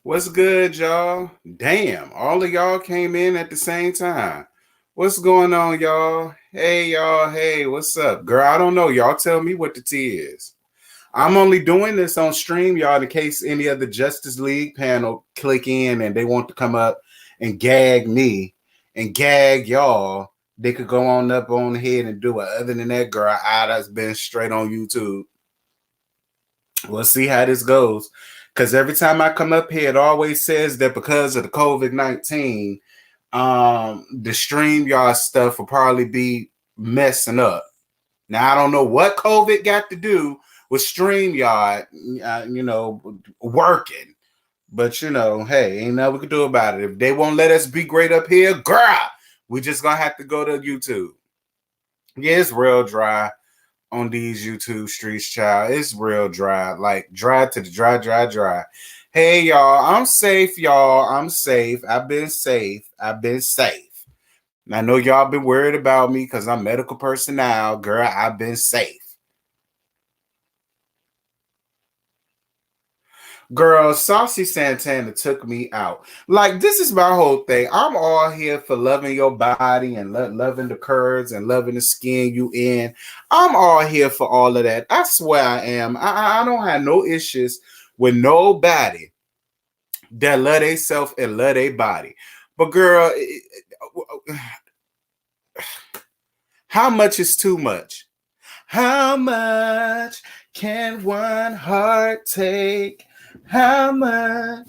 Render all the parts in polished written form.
What's good, y'all? Damn, all of y'all came in at the same time. What's going on, y'all? Hey, y'all. Hey, what's up? Girl, I don't know. Y'all tell me what the tea is. I'm only doing this on stream, y'all, in case any of the Justice League panel click in and they want to come up and gag me and gag y'all. They could go on up on ahead and do it. Other than that, girl, I've been straight on YouTube. We'll see how this goes. Because every time I come up here, it always says that because of the COVID-19, the stream y'all stuff will probably be messing up. Now I don't know what COVID got to do with StreamYard, working. But hey, ain't nothing we can do about it. If they won't let us be great up here, girl, we just gonna have to go to YouTube. Yeah, it's real dry on these YouTube streets, child. It's real dry, like dry to the dry, dry, dry. Hey, y'all, I'm safe, y'all. I'm safe. I've been safe. I've been safe. And I know y'all been worried about me because I'm medical personnel. Girl, I've been safe. Girl, Saucy Santana took me out. Like, this is my whole thing. I'm all here for loving your body and loving the curves and loving the skin you in. I'm all here for all of that. I swear I am. I don't have no issues with nobody that love they self and love their body. But girl, how much is too much? How much can one heart take? How much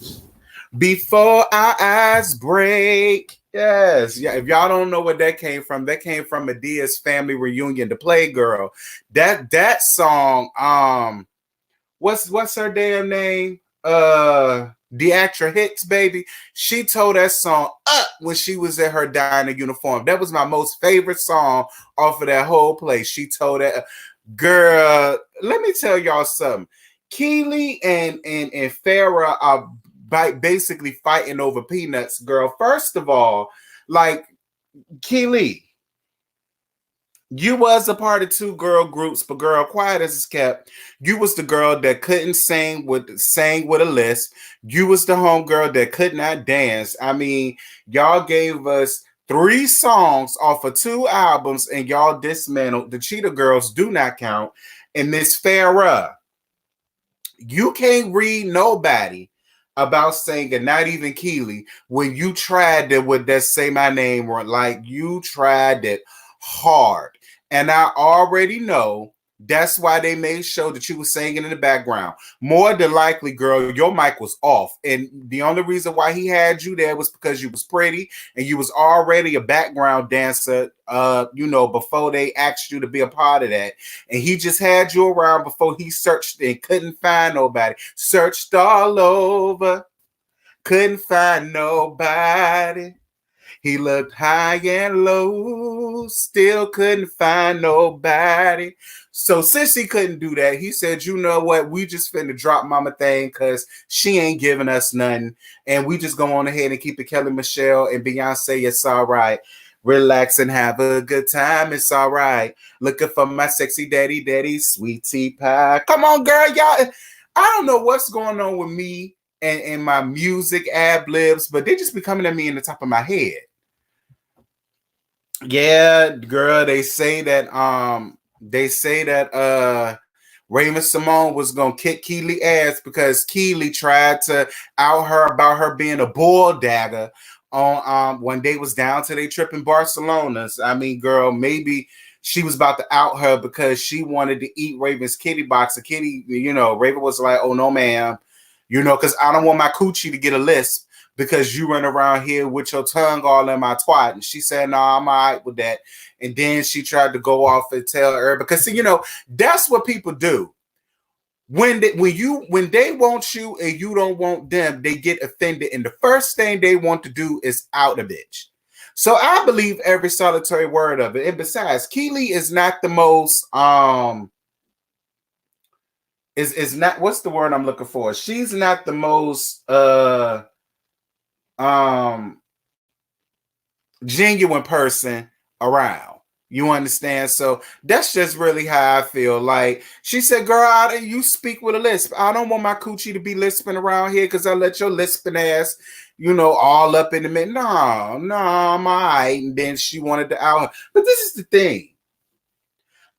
before our eyes break? Yes, yeah. If y'all don't know where that came from Medea's family reunion, the Playgirl. That song, what's her damn name? Deatra Hicks, baby. She told that song up when she was in her diner uniform. That was my most favorite song off of that whole place. She told that girl. Let me tell y'all something. Keely and Farrah are basically fighting over peanuts, girl. First of all, like Keely, you was a part of two girl groups, but girl, quiet as it's kept. You was the girl that couldn't sang with a lisp. You was the homegirl that could not dance. I mean, y'all gave us 3 songs off of 2 albums, and y'all dismantled the Cheetah Girls. Do not count. And Miss Farrah, you can't read nobody about singing, not even Keely, when you tried it with that Say My Name, like you tried it hard. And I already know that's why they made sure that you were singing in the background. More than likely, girl, your mic was off. And the only reason why he had you there was because you was pretty and you was already a background dancer, before they asked you to be a part of that. And he just had you around before he searched and couldn't find nobody. Searched all over, couldn't find nobody. He looked high and low, still couldn't find nobody. So since he couldn't do that, he said, you know what? We just finna drop mama thing because she ain't giving us nothing. And we just go on ahead and keep it Kelly Michelle and Beyonce. It's all right. Relax and have a good time. It's all right. Looking for my sexy daddy, sweet tea pie. Come on, girl, y'all. I don't know what's going on with me and my music ad libs, but they just be coming at me in the top of my head. Yeah, girl, they say that Raymond Simone was gonna kick Keely ass because Keely tried to out her about her being a bull dagger on when they was down to their trip in Barcelona. I mean, girl, maybe she was about to out her because she wanted to eat Raven's kitty box. The kitty, Raven was like, oh no, ma'am, because I don't want my coochie to get a lisp because you run around here with your tongue all in my twat. And she said, no, I'm all right with that. And then she tried to go off and tell her, because that's what people do. When they want you and you don't want them, they get offended. And the first thing they want to do is out a bitch. So I believe every solitary word of it. And besides, Keely is not the most is not, what's the word I'm looking for? She's not the most um genuine person around. You understand? So that's just really how I feel. Like she said, girl, you speak with a lisp. I don't want my coochie to be lisping around here because I let your lisping ass, all up in the mid. No, I'm all right. And then she wanted to out her. But this is the thing.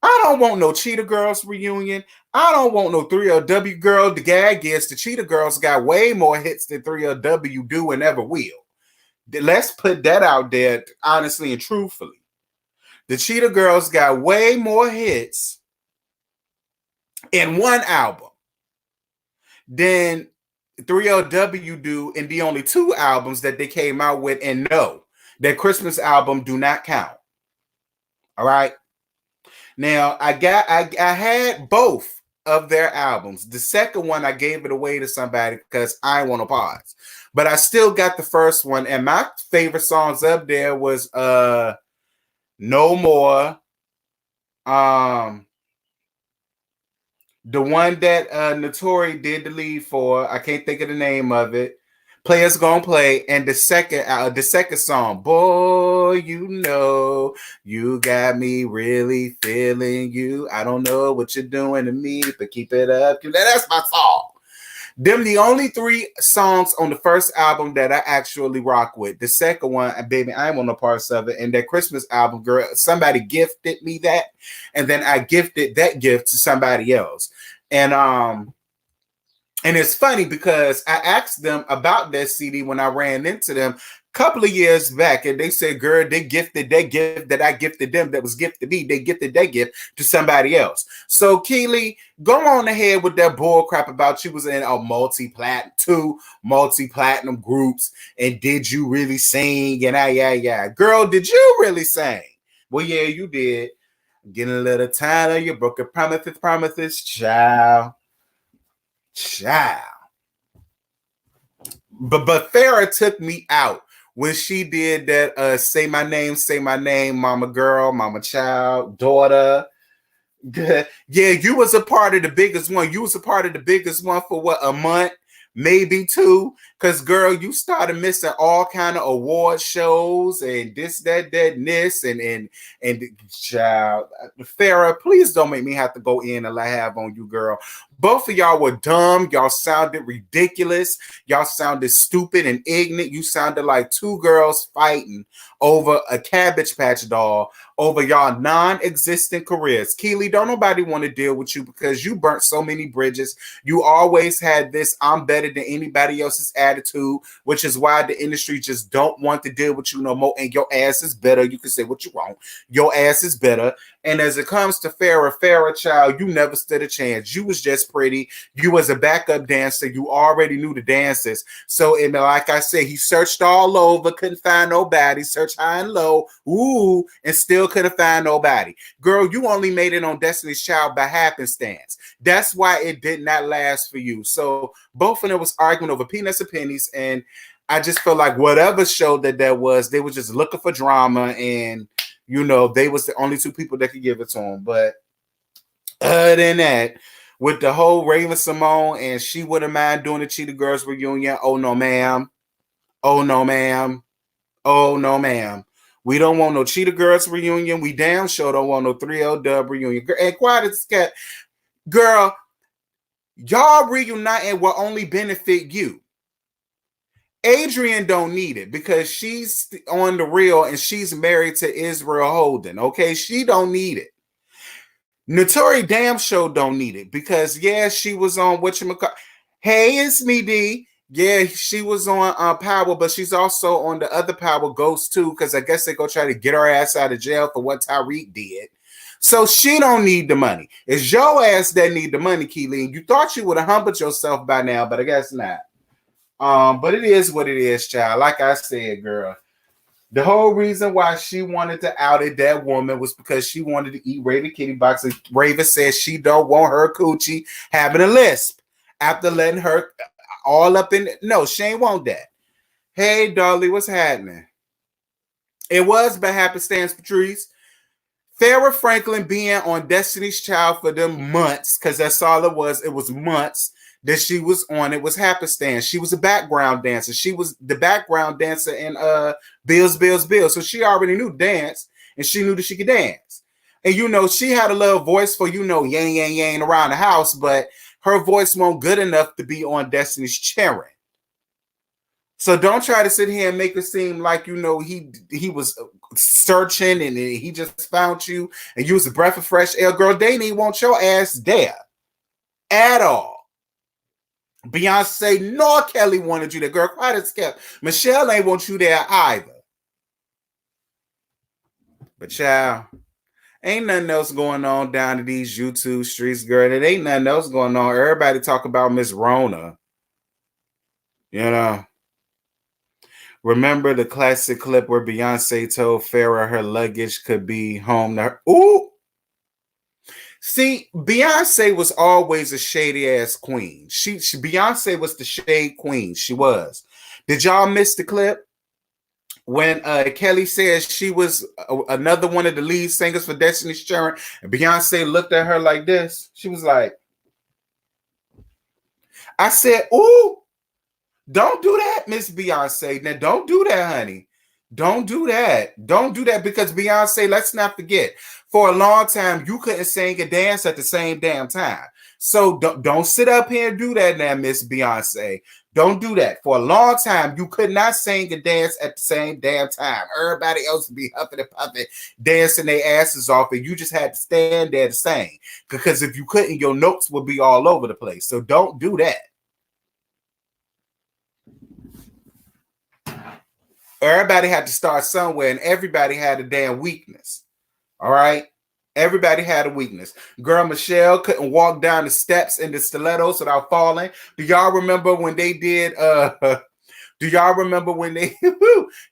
I don't want no Cheetah Girls reunion. I don't want no 3LW girl. The gag is the Cheetah Girls got way more hits than 3LW do and ever will. Let's put that out there honestly and truthfully. The Cheetah Girls got way more hits in one album than 3LW do in the only two albums that they came out with. And no, their Christmas album do not count. All right. Now I had both of their albums. The second one I gave it away to somebody because I want to pause, but I still got the first one. And my favorite songs up there was No More, the one that Notori did the lead for. I can't think of the name of it. Players Gonna Play, and the second song, Boy, you got me really feeling you. I don't know what you're doing to me, but keep it up. That's my song. Them the only three songs on the first album that I actually rock with. The second one, baby, I ain't on no parts of it. And that Christmas album, girl, somebody gifted me that, and then I gifted that gift to somebody else. And it's funny because I asked them about that CD when I ran into them a couple of years back, and they said, girl, they gifted that gift that I gifted them that was gifted me. They gifted that gift to somebody else. So, Keely, go on ahead with that bull crap about you was in a two multi-platinum groups, and did you really sing? And yeah. Girl, did you really sing? Well, yeah, you did. Getting a little tired of your broken promises, child. But Farrah took me out when she did that say my name, mama girl, mama child, daughter. Yeah, you was a part of the biggest one. You was a part of the biggest one for what, a month, maybe two? Because girl, you started missing all kind of award shows and this, that, and this, and child, Farrah, please don't make me have to go in and have on you, girl. Both of y'all were dumb. Y'all sounded ridiculous. Y'all sounded stupid and ignorant. You sounded like two girls fighting over a Cabbage Patch doll over y'all non-existent careers. Keely, don't nobody want to deal with you because you burnt so many bridges. You always had this I'm better than anybody else's attitude, which is why the industry just don't want to deal with you no more. And your ass is better. You can say what you want. Your ass is better. And as it comes to Farrah child, you never stood a chance. You was just pretty. You was a backup dancer. You already knew the dances. So, and like I said, he searched all over, couldn't find nobody. Searched high and low, and still couldn't find nobody. Girl, you only made it on Destiny's Child by happenstance. That's why it did not last for you. So both of them was arguing over peanuts and pennies, and I just feel like whatever show that was, they were just looking for drama, and they was the only two people that could give it to them. But other than that, with the whole Raven Simone and she wouldn't mind doing the Cheetah Girls reunion, oh no ma'am. Oh no ma'am. Oh no ma'am. We don't want no Cheetah Girls reunion. We damn sure don't want no 3LW reunion. And quiet as cat, girl, y'all reuniting will only benefit you. Adrian don't need it because she's on the real and she's married to Israel Holden. Okay, she don't need it. Notori damn show don't need it because she was on whatchamacallit. Hey, it's me, D. Yeah, she was on Power, but she's also on the other Power Ghost too, because I guess they go try to get her ass out of jail for what Tyreek did. So she don't need the money. It's your ass that need the money, Keely. You thought you would have humbled yourself by now, but I guess not. But it is what it is, child. Like I said, girl, the whole reason why she wanted to out it that woman was because she wanted to eat Raven Kitty Box. And Raven says she don't want her coochie having a lisp after letting her all up in. No, she ain't want that. Hey, Dolly, what's happening? It was by happenstance, Patrice. Farrah Franklin being on Destiny's Child for them months, because that's all it was. It was months that she was on. It was happenstance. She was a background dancer. She was the background dancer in Bills. So she already knew dance. and she knew that she could dance. And you know, she had a little voice for, you know, yang yang yang around the house, but her voice wasn't good enough to be on Destiny's Child. So don't try to sit here and make it seem like, you know, he was searching and he just found you and you was a breath of fresh air. Girl, they didn't want your ass there at all. Beyonce nor Kelly wanted you there. Girl, quiet as kept. Michelle ain't want you there either. But child, ain't nothing else going on down to these YouTube streets, girl. It ain't nothing else going on. Everybody talk about Miss Rona. You know. Remember the classic clip where Beyonce told Farrah her luggage could be home to her? Ooh! See, Beyonce was always a shady ass queen. Beyonce was the shade queen. She was. Did y'all miss the clip when Kelly says she was another one of the lead singers for Destiny's Child, and Beyonce looked at her like this? She was like, I said, ooh, don't do that, Miss Beyonce. Now, don't do that, honey. Don't do that. Don't do that, because Beyonce, let's not forget, for a long time, you couldn't sing and dance at the same damn time. So don't sit up here and do that now, Miss Beyonce. Don't do that. For a long time, you could not sing and dance at the same damn time. Everybody else would be huffing and puffing, dancing their asses off, and you just had to stand there to sing. Because if you couldn't, your notes would be all over the place. So don't do that. Everybody had to start somewhere, and everybody had a damn weakness. All right? Everybody had a weakness. Girl, Michelle couldn't walk down the steps in the stilettos without falling. Do y'all remember when they did do y'all remember when they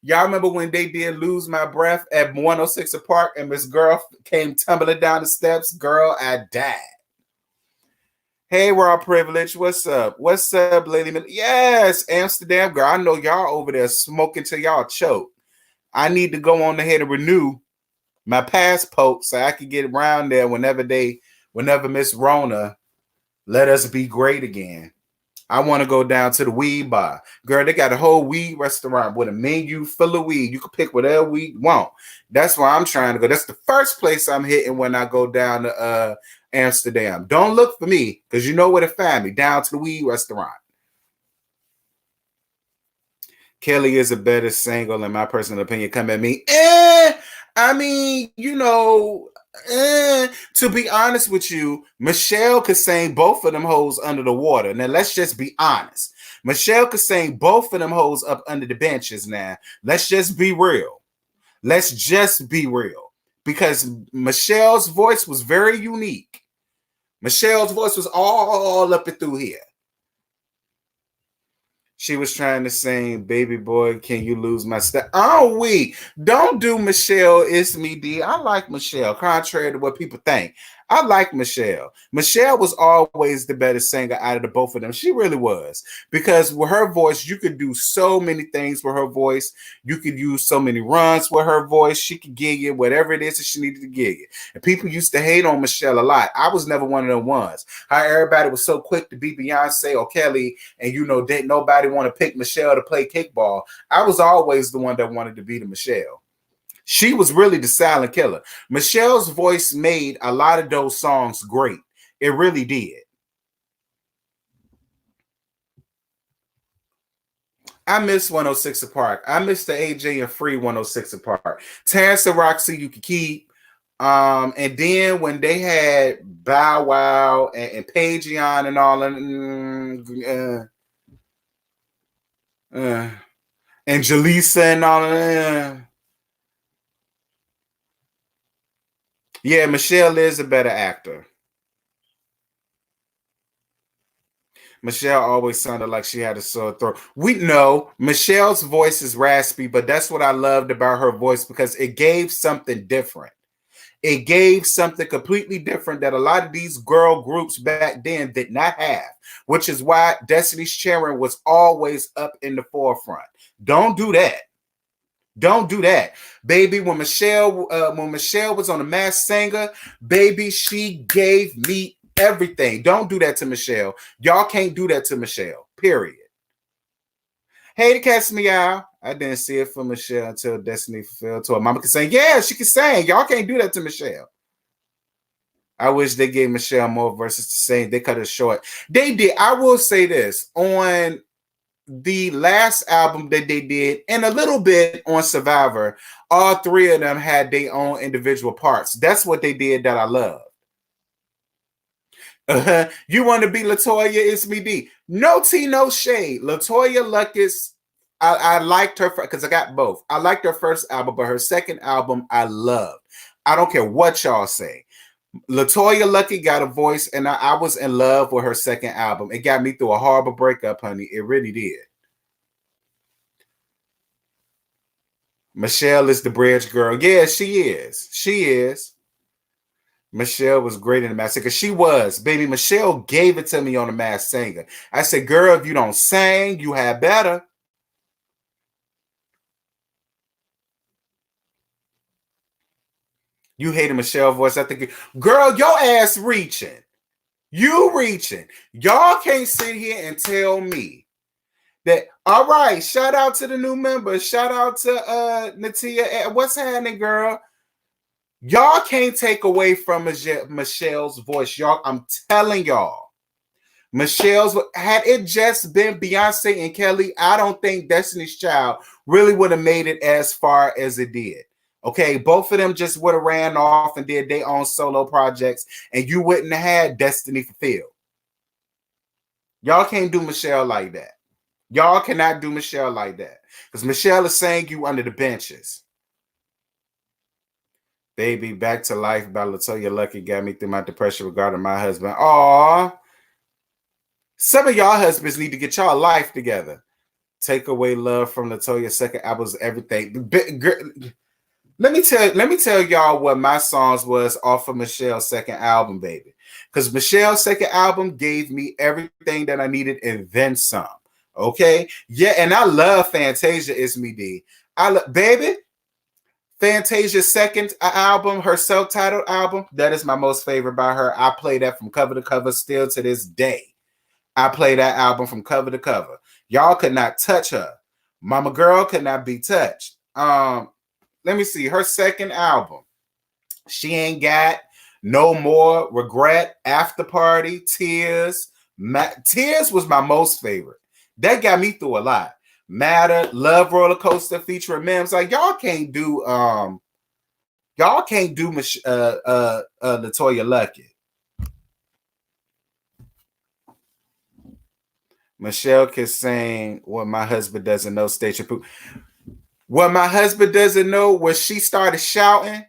y'all remember when they did Lose My Breath at 106 Park and Miss Girl came tumbling down the steps? Girl, I died. Hey, Raw Privilege, what's up? What's up, Lady? Yes, Amsterdam, girl. I know y'all over there smoking till y'all choke. I need to go on ahead and renew my passport so I can get around there whenever Miss Rona let us be great again. I want to go down to the weed bar. Girl, they got a whole weed restaurant with a menu full of weed. You can pick whatever weed you want. That's where I'm trying to go. That's the first place I'm hitting when I go down to Amsterdam. Don't look for me, because you know where to find me. Down to the weed restaurant. Kelly is a better single, in my personal opinion. Come at me. I mean, you know, to be honest with you, Michelle could sing both of them hoes under the water. Now, let's just be honest. Michelle could sing both of them hoes up under the benches now. Let's just be real. Let's just be real. Because Michelle's voice was very unique. Michelle's voice was all up and through here. She was trying to sing, Baby Boy, Can You Lose My Step? Oh, don't do Michelle, It's Me, D. I like Michelle, contrary to what people think. I like Michelle. Michelle was always the better singer out of the both of them. She really was. Because with her voice, you could do so many things with her voice. You could use so many runs with her voice. She could gig it, whatever it is that she needed to gig it. And people used to hate on Michelle a lot. I was never one of them ones. How everybody was so quick to be Beyonce or Kelly, and you know, didn't nobody want to pick Michelle to play kickball. I was always the one that wanted to be the Michelle. She was really the silent killer. Michelle's voice made a lot of those songs great. It really did. I miss 106 Park. I miss the AJ and Free 106 Park. Terrence and Roxy, you could keep. And then when they had Bow Wow and Pageon and all, and Jaleesa and all, yeah, Michelle is a better actor. Michelle always sounded like she had a sore throat. We know Michelle's voice is raspy, but that's what I loved about her voice, because it gave something different. It gave something completely different that a lot of these girl groups back then did not have, which is why Destiny's Child was always up in the forefront. Don't do that. Don't do that, baby. When Michelle was on The Masked Singer, baby, she gave me everything. Don't do that to Michelle. Y'all can't do that to Michelle. Period. Hey, the cat's meow. I didn't see it for Michelle until Destiny Fulfilled Tour. Mama can sing. Yeah, she can sing. Y'all can't do that to Michelle. I wish they gave Michelle more verses to sing. They cut it short. They did. I will say this. On the last album that they did, and a little bit on Survivor, all three of them had their own individual parts. That's what they did that I love. You want to be Latoya? It's me, D. No tea, no shade. Latoya Luckett, I liked her because I got both. I liked her first album, but her second album I loved. I don't care what y'all say. Latoya Luckett got a voice, and I was in love with her second album. It got me through a horrible breakup, honey. It really did. Michelle is the bridge girl. Yeah, she is. She is. Michelle was great in The Masked Singer. She was. Baby, Michelle gave it to me on The Masked Singer. I said, girl, if you don't sing, you had better. You hated Michelle's voice. I think, girl, your ass reaching. You reaching. Y'all can't sit here and tell me that, all right, shout out to the new members. Shout out to Natia. What's happening, girl? Y'all can't take away from Michelle's voice. Y'all, I'm telling y'all. Michelle's, had it just been Beyonce and Kelly, I don't think Destiny's Child really would have made it as far as it did. Okay, both of them just would have ran off and did their own solo projects, and you wouldn't have had Destiny Fulfilled. Y'all can't do Michelle like that. Y'all cannot do Michelle like that. Because Michelle is saying you under the benches. Baby, Back to Life by Latoya Luckett got me through my depression regarding my husband. Aww. Some of y'all husbands need to get y'all life together. Take Away Love from Latoya's second album's everything. Let me tell y'all what my songs was off of Michelle's second album, baby. Because Michelle's second album gave me everything that I needed and then some. Okay? Yeah, and I love Fantasia, It's Me, D. Baby, Fantasia's second album, her self-titled album, that is my most favorite by her. I play that from cover to cover still to this day. I play that album from cover to cover. Y'all could not touch her. Mama Girl could not be touched. Let me see. Her second album, She Ain't Got No More, Regret, After Party, Tears. Tears was my most favorite. That got me through a lot. Matter, Love Roller Coaster featuring Mims. Like y'all can't do Latoya Luckett. Michelle can sing What My Husband Doesn't Know. Station Poop. What my husband doesn't know was she started shouting,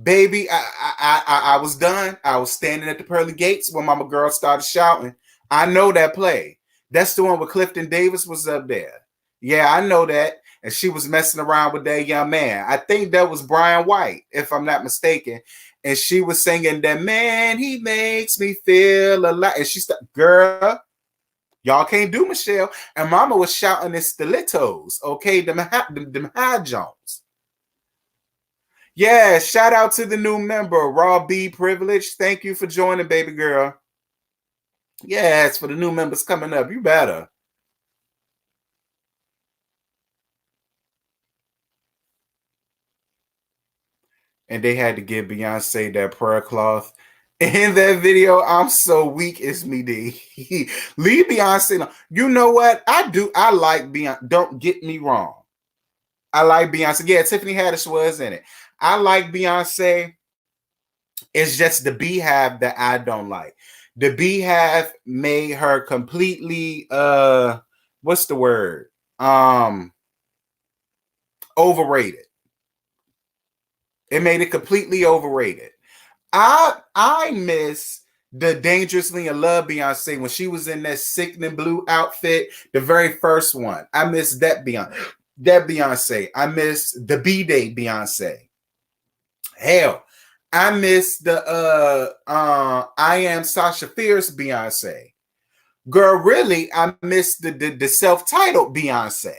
baby. I was done. I was standing at the pearly gates when Mama Girl started shouting. I know that play. That's the one where Clifton Davis was up there. Yeah, I know that. And she was messing around with that young man. I think that was Brian White, if I'm not mistaken. And she was singing that, man, he makes me feel alive. And she started, girl, y'all can't do Michelle. And Mama was shouting in stilettos. Okay, them high Jones. Yeah, shout out to the new member, Raw B Privilege. Thank you for joining, baby girl. Yes, for the new members coming up. You better. And they had to give Beyonce that prayer cloth. In that video, I'm so weak, it's me, D. Leave Beyonce alone. You know what? I like Beyonce. Don't get me wrong. I like Beyonce. Yeah, Tiffany Haddish was in it. I like Beyonce. It's just the Beehive that I don't like. The Beehive made her completely what's the word? Overrated. It made it completely overrated. I miss the Dangerously in Love Beyonce when she was in that sickening blue outfit, the very first one. I miss that Beyonce. I miss the B-Day Beyonce. Hell, I miss the I Am Sasha Fierce Beyonce. Girl, really, I miss the self-titled Beyonce.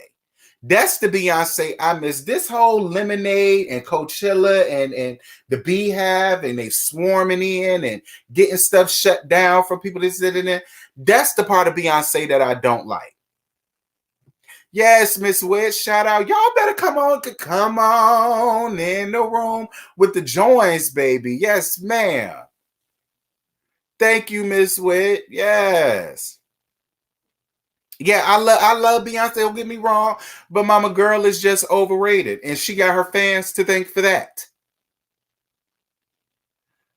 That's the Beyonce I miss. This whole Lemonade and Coachella and the Beehive and they swarming in and getting stuff shut down from people that sit in there. That's the part of Beyonce that I don't like. Yes, Miss Witt, shout out. Y'all better come on in the room with the joints, baby. Yes, ma'am. Thank you, Miss Witt. Yes. Yeah, I love Beyonce, don't get me wrong, but Mama Girl is just overrated. And she got her fans to thank for that.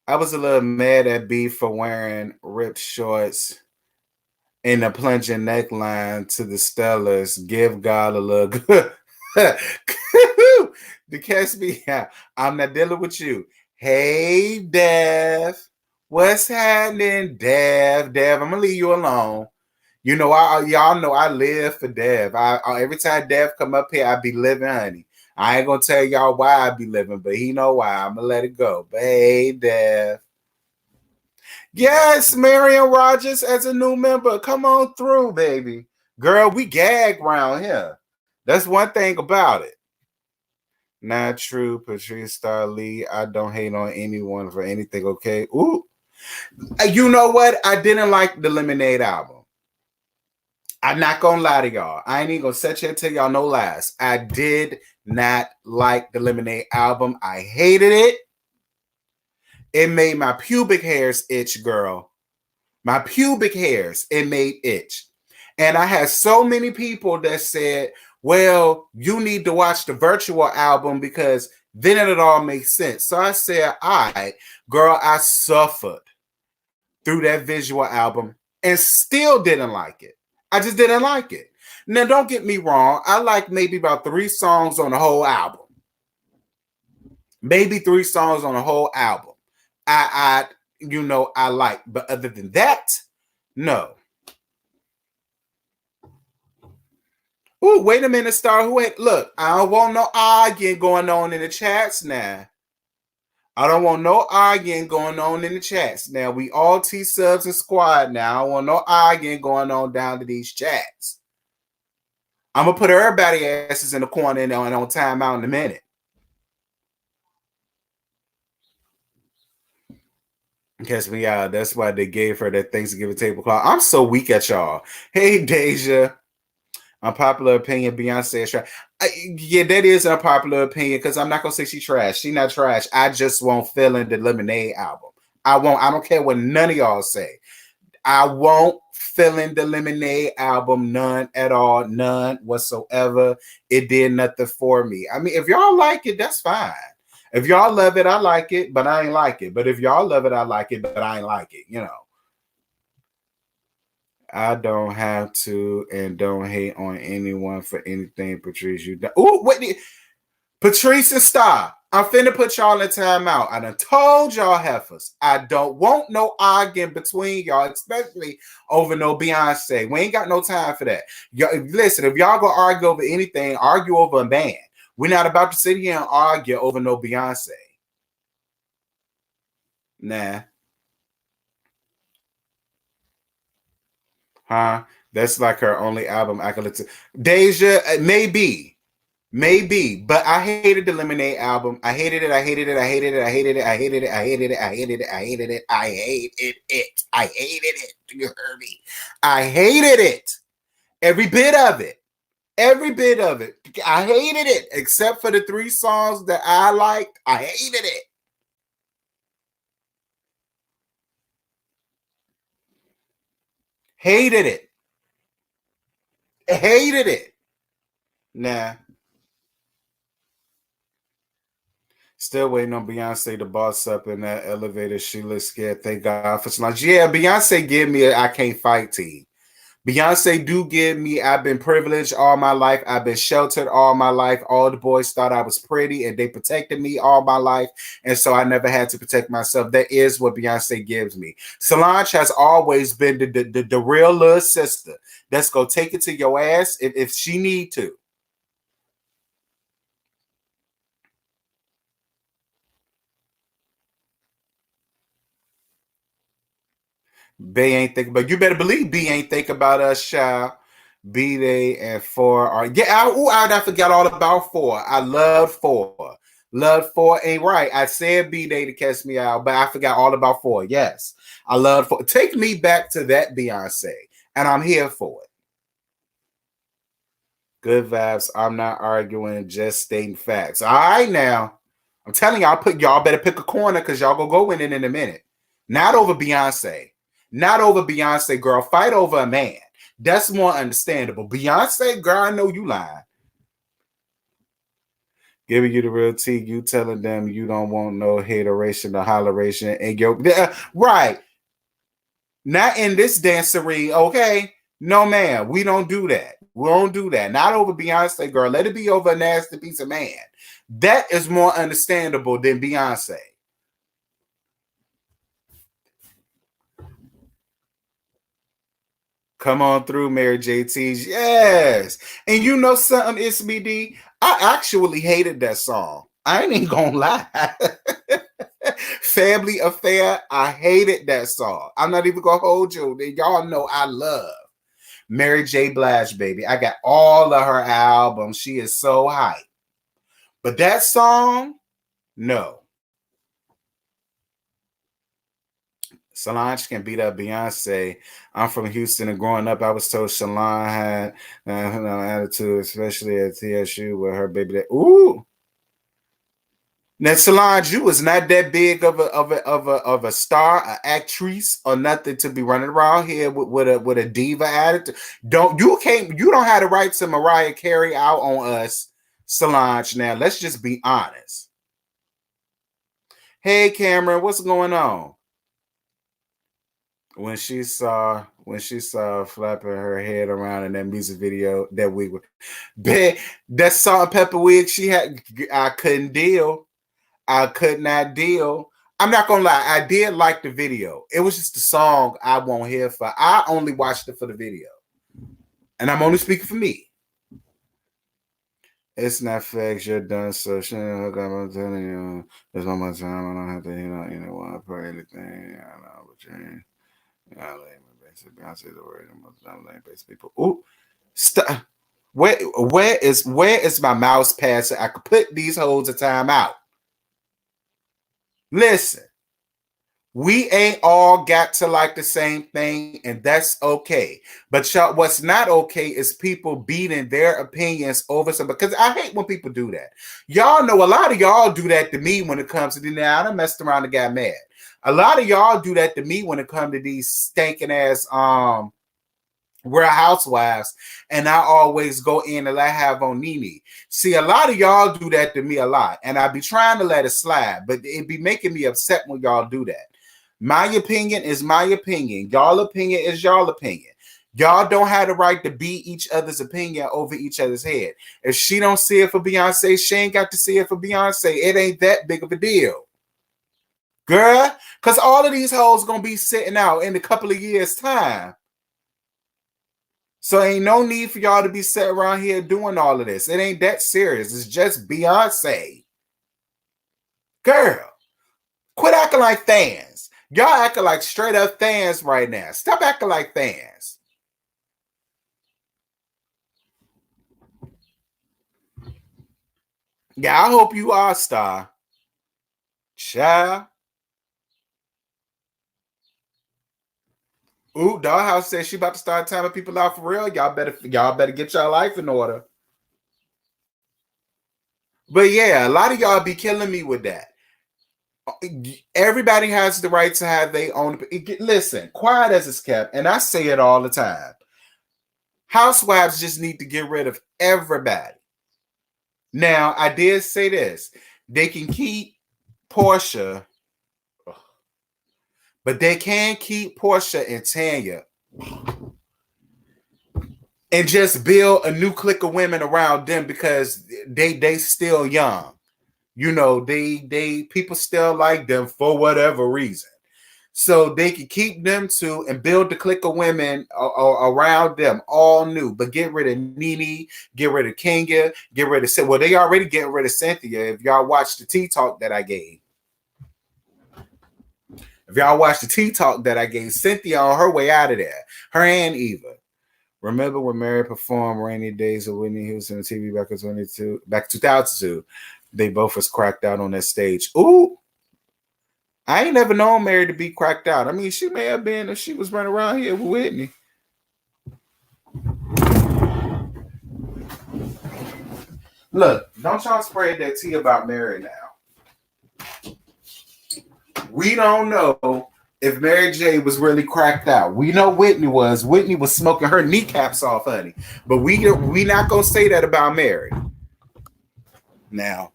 I was a little mad at B for wearing ripped shorts and a plunging neckline to the Stellars. Give God a look. The catch me out. I'm not dealing with you. Hey, Dev. What's happening, Dev? Dev, I'm gonna leave you alone. You know, y'all know I live for Dev. Every time Dev come up here, I be living, honey. I ain't gonna tell y'all why I be living, but he know why. I'm gonna let it go. But hey, Dev. Yes, Marion Rogers as a new member. Come on through, baby. Girl, we gag round here. That's one thing about it. Not true, Patrice Star Lee. I don't hate on anyone for anything, okay? Ooh. You know what? I didn't like the Lemonade album. I'm not gonna lie to y'all. I ain't even gonna sit here and tell y'all no lies. I did not like the Lemonade album. I hated it. It made my pubic hairs itch, girl. My pubic hairs, it made itch. And I had so many people that said, well, you need to watch the virtual album because then it all makes sense. So I said, all right, girl, I suffered through that visual album and still didn't like it. I just didn't like it. Now, don't get me wrong. I like maybe about 3 songs on the whole album. Maybe 3 songs on the whole album. I like. But other than that, no. Ooh, wait a minute, Star. Who ain't look? I don't want no arguing going on in the chats now. I don't want no arguing going on in the chats. Now we all T subs and squad now. I don't want no arguing going on down to these chats. I'm gonna put everybody asses in the corner and on timeout in a minute. Catch me out. That's why they gave her that Thanksgiving tablecloth. I'm so weak at y'all. Hey, Deja. Unpopular opinion, Beyonce is trash. Yeah, that is an unpopular opinion because I'm not gonna say she's trash. She's not trash. I just won't fill in the Lemonade album. I won't. I don't care what none of y'all say. I won't fill in the Lemonade album. None at all. None whatsoever. It did nothing for me. I mean, if y'all like it, that's fine. If y'all love it, I like it, but I ain't like it. But if y'all love it, I like it, but I ain't like it. You know. I don't have to and don't hate on anyone for anything, Patrice. You ooh, what? Patrice and Star. I'm finna put y'all in timeout. I done told y'all heifers. I don't want no arguing between y'all, especially over no Beyonce. We ain't got no time for that. Listen, if y'all gonna argue over anything, argue over a man. We're not about to sit here and argue over no Beyonce. Nah. Huh? That's like her only album I can listen to. Deja, maybe, but I hated the Lemonade album. I hated it. I hated it. I hated it. I hated it. I hated it. I hated it. I hated it. I hated it. I hated it. I hated it. You heard me. I hated it. Every bit of it. Every bit of it. I hated it, except for the 3 songs that I liked. I hated it. Hated it. Hated it. Nah. Still waiting on Beyonce to boss up in that elevator. She looks scared. Thank God for Solange. Yeah, Beyonce give me a I can't fight team. Beyonce do give me, I've been privileged all my life. I've been sheltered all my life. All the boys thought I was pretty and they protected me all my life. And so I never had to protect myself. That is what Beyonce gives me. Solange has always been the real little sister that's going to take it to your ass if she need to. B ain't think about you. Better believe B ain't think about us, child. B Day and 4 are I forgot all about 4. I love 4. Love 4 ain't right. I said B Day to catch me out, but I forgot all about 4. Yes. I love 4. Take me back to that Beyonce, and I'm here for it. Good vibes. I'm not arguing, just stating facts. All right, now. I'm telling y'all, y'all better pick a corner because y'all gonna go in a minute. Not over Beyonce. Not over Beyonce, girl. Fight over a man. That's more understandable. Beyonce, girl, I know you lying. Giving you the real tea, you telling them you don't want no hateration or holleration, and right. Not in this dancery, okay? No, man, we don't do that. We don't do that. Not over Beyonce, girl. Let it be over a nasty piece of man. That is more understandable than Beyonce. Come on through, Mary JT's. Yes. And you know something, SBD? I actually hated that song. I ain't even gonna lie. Family Affair, I hated that song. I'm not even gonna hold you. Y'all know I love Mary J. Blige, baby. I got all of her albums. She is so hype. But that song, no. Solange can beat up Beyonce. I'm from Houston, and growing up, I was told Solange had an attitude, especially at TSU with her baby. Ooh. Now, Solange, you was not that big of a star, an actress, or nothing to be running around here with a diva attitude. You don't have the right to Mariah Carey out on us, Solange. Now, let's just be honest. Hey, Cameron, what's going on? When she saw flapping her head around in that music video that we were, that salt and pepper wig she had, I couldn't deal. I could not deal. I'm not gonna lie, I did like the video. It was just the song I won't hear for. I only watched it for the video, and I'm only speaking for me. It's not facts. You're done. So hook up. I'm telling you, there's no more time. I don't have to hit on anyone for anything. I know, but you. I lame basic. Beyonce the word. I'm lame basic people. Ooh, stop. Where is my mouse pad so I could put these holes of time out? Listen, we ain't all got to like the same thing, and that's okay. But y'all, what's not okay is people beating their opinions over something. Because I hate when people do that. Y'all know a lot of y'all do that to me when it comes to the now. I done messed around and got mad. A lot of y'all do that to me when it comes to these stinking ass Real Housewives, and I always go in and I have on Nene. See, a lot of y'all do that to me a lot, and I be trying to let it slide, but it be making me upset when y'all do that. My opinion is my opinion. Y'all opinion is y'all opinion. Y'all don't have the right to beat each other's opinion over each other's head. If she don't see it for Beyonce, she ain't got to see it for Beyonce. It ain't that big of a deal. Girl, because all of these hoes gonna be sitting out in a couple of years' time. So ain't no need for y'all to be sitting around here doing all of this. It ain't that serious. It's just Beyonce. Girl, quit acting like fans. Y'all acting like straight up fans right now. Stop acting like fans. Yeah, I hope you are, Star. Child. Ooh, Dollhouse says she about to start timing people out for real. Y'all better get y'all life in order. But yeah, a lot of y'all be killing me with that. Everybody has the right to have their own. Listen, quiet as it's kept, and I say it all the time. Housewives just need to get rid of everybody. Now, I did say this. They can keep Portia, but they can't keep Portia and Tanya and just build a new clique of women around them because they still young. You know, they people still like them for whatever reason. So they can keep them too and build the clique of women around them, all new. But get rid of Nene, get rid of Kenya, get rid of... Well, they already getting rid of Cynthia. If y'all watch the tea talk that I gave. If y'all watch the tea talk that I gave, Cynthia on her way out of there. Her and Eva. Remember when Mary performed Rainy Days of Whitney Houston on TV back in 2002? They both was cracked out on that stage. Ooh. I ain't never known Mary to be cracked out. I mean, she may have been if she was running around here with Whitney. Look, don't y'all spread that tea about Mary now. We don't know if Mary J was really cracked out. We know Whitney was. Whitney was smoking her kneecaps off, honey. But we not gonna say that about Mary. Now,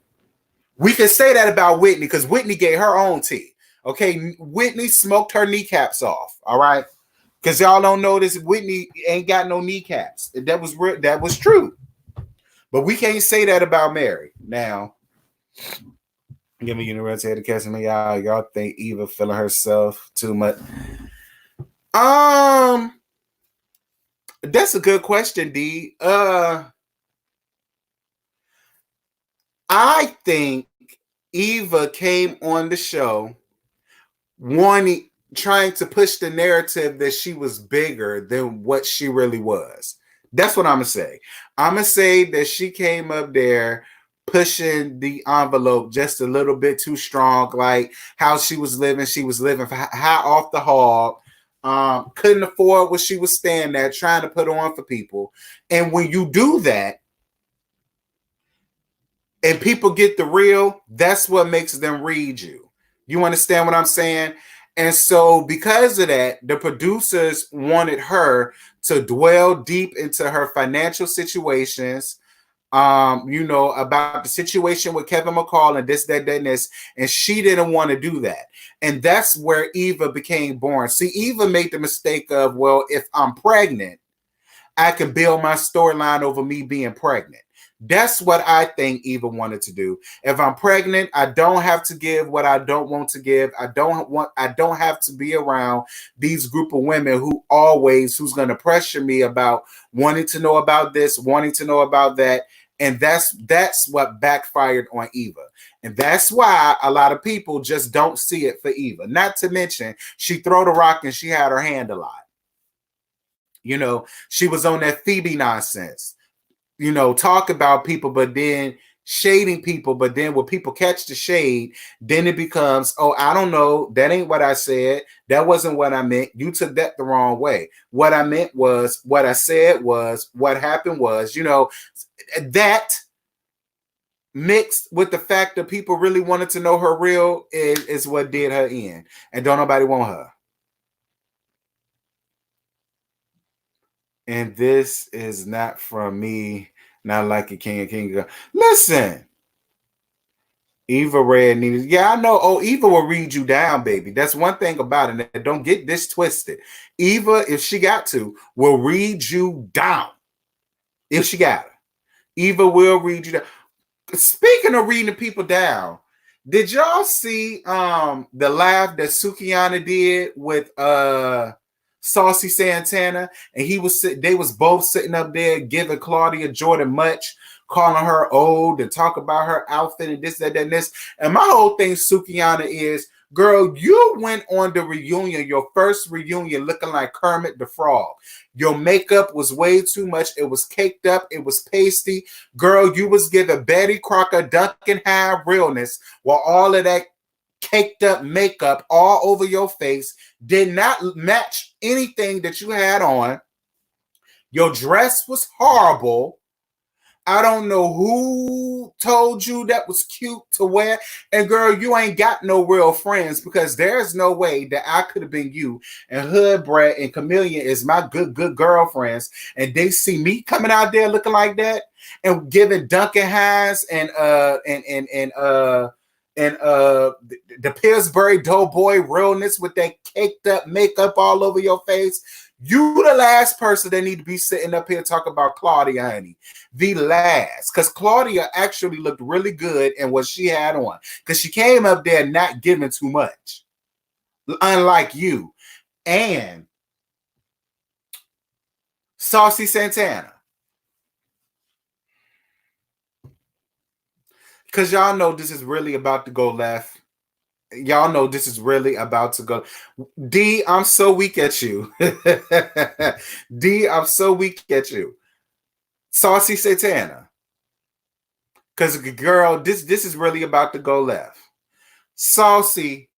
we can say that about Whitney because Whitney gave her own tea. Okay, Whitney smoked her kneecaps off. All right, because y'all don't know this. Whitney ain't got no kneecaps. That was true. But we can't say that about Mary. Now, give me University Education. Y'all think Eva feeling herself too much? That's a good question, D. I think Eva came on the show trying to push the narrative that she was bigger than what she really was. That's what I'm gonna say. I'm gonna say that she came up there pushing the envelope just a little bit too strong, like how she was living. She was living high off the hog. Couldn't afford what she was staying at, trying to put on for people. And when you do that, and people get the real, that's what makes them read you. You understand what I'm saying? And so because of that, the producers wanted her to dwell deep into her financial situations, about the situation with Kevin McCall and this, that, and this, and she didn't want to do that. And that's where Eva became born. See, Eva made the mistake of, well, if I'm pregnant, I can build my storyline over me being pregnant. That's what I think Eva wanted to do. If I'm pregnant, I don't have to give what I don't want to give. I don't have to be around these group of women who's going to pressure me about wanting to know about this, wanting to know about that. And that's what backfired on Eva. And that's why a lot of people just don't see it for Eva. Not to mention, she throw the rock and she had her hand a lot. She was on that Phoebe nonsense. Talk about people, but then shading people. But then when people catch the shade, then it becomes, oh, I don't know. That ain't what I said. That wasn't what I meant. You took that the wrong way. What I meant was, what I said was, what happened was, that mixed with the fact that people really wanted to know her real is what did her in. And don't nobody want her. And this is not from me, not like a king. Listen, Eva read Nina. Yeah, I know. Oh, Eva will read you down, baby. That's one thing about it. Don't get this twisted. Eva, if she got to, will read you down. If she got it. Eva will read you down. Speaking of reading people down, did y'all see the laugh that Sukihana did with Saucy Santana, and they was both sitting up there giving Claudia Jordan much, calling her old and talk about her outfit and this, that, and this. And my whole thing, Sukihana, is, girl, you went on the reunion, your first reunion, looking like Kermit the Frog. Your makeup was way too much. It was caked up. It was pasty. Girl, you was giving Betty Crocker Duncan High realness while all of that caked up makeup all over your face did not match anything that you had on. Your dress was horrible. I don't know who told you that was cute to wear. And girl, you ain't got no real friends, because there's no way that I could have been you and Hood Brat and Chameleon is my good girlfriends. And they see me coming out there looking like that and giving Duncan Hines and the Pillsbury Doughboy realness with that caked up makeup all over your face. You the last person that need to be sitting up here talking about Claudia, honey. The last. Because Claudia actually looked really good in what she had on. Because she came up there not giving too much. Unlike you. And Saucy Santana. Because y'all know this is really about to go left. Y'all know this is really about to go. D, I'm so weak at you. D, I'm so weak at you. Saucy Santana. Because, girl, this is really about to go left. Saucy,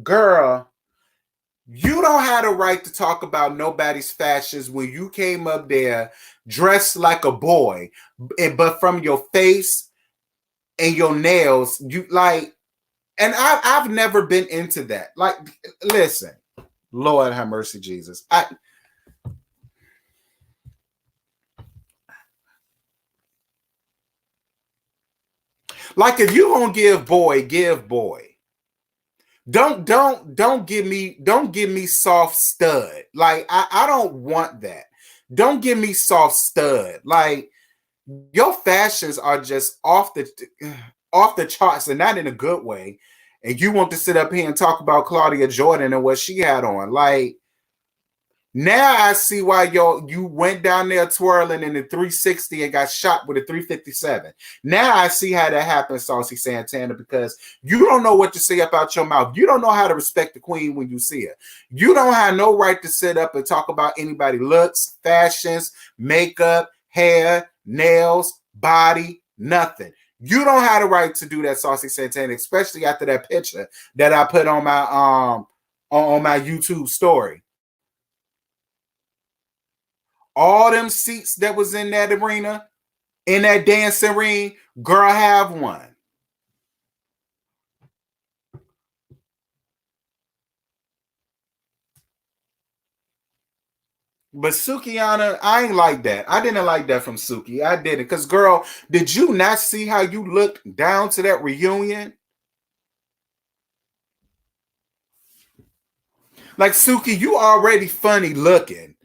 girl, You don't have the right to talk about nobody's fashions when you came up there dressed like a boy, but from your face and your nails, you like, and I've never been into that. Like, listen, Lord have mercy, Jesus. Like, if you gonna give boy, give boy. Don't give me soft stud. Like, I don't want that. Don't give me soft stud. Like, your fashions are just off the charts, and not in a good way. And you want to sit up here and talk about Claudia Jordan and what she had on. Like, now I see why you went down there twirling in the 360 and got shot with a 357. Now I see how that happened, Saucy Santana, because you don't know what to say about your mouth. You don't know how to respect the queen when you see her. You don't have no right to sit up and talk about anybody's looks, fashions, makeup, hair, nails, body, nothing. You don't have the right to do that, Saucy Santana, especially after that picture that I put on my YouTube story. All them seats that was in that arena, in that dancing ring, girl, have one. But Sukihana, I ain't like that. I didn't like that from Suki. I didn't. Because, girl, did you not see how you looked down to that reunion? Like, Suki, you already funny looking.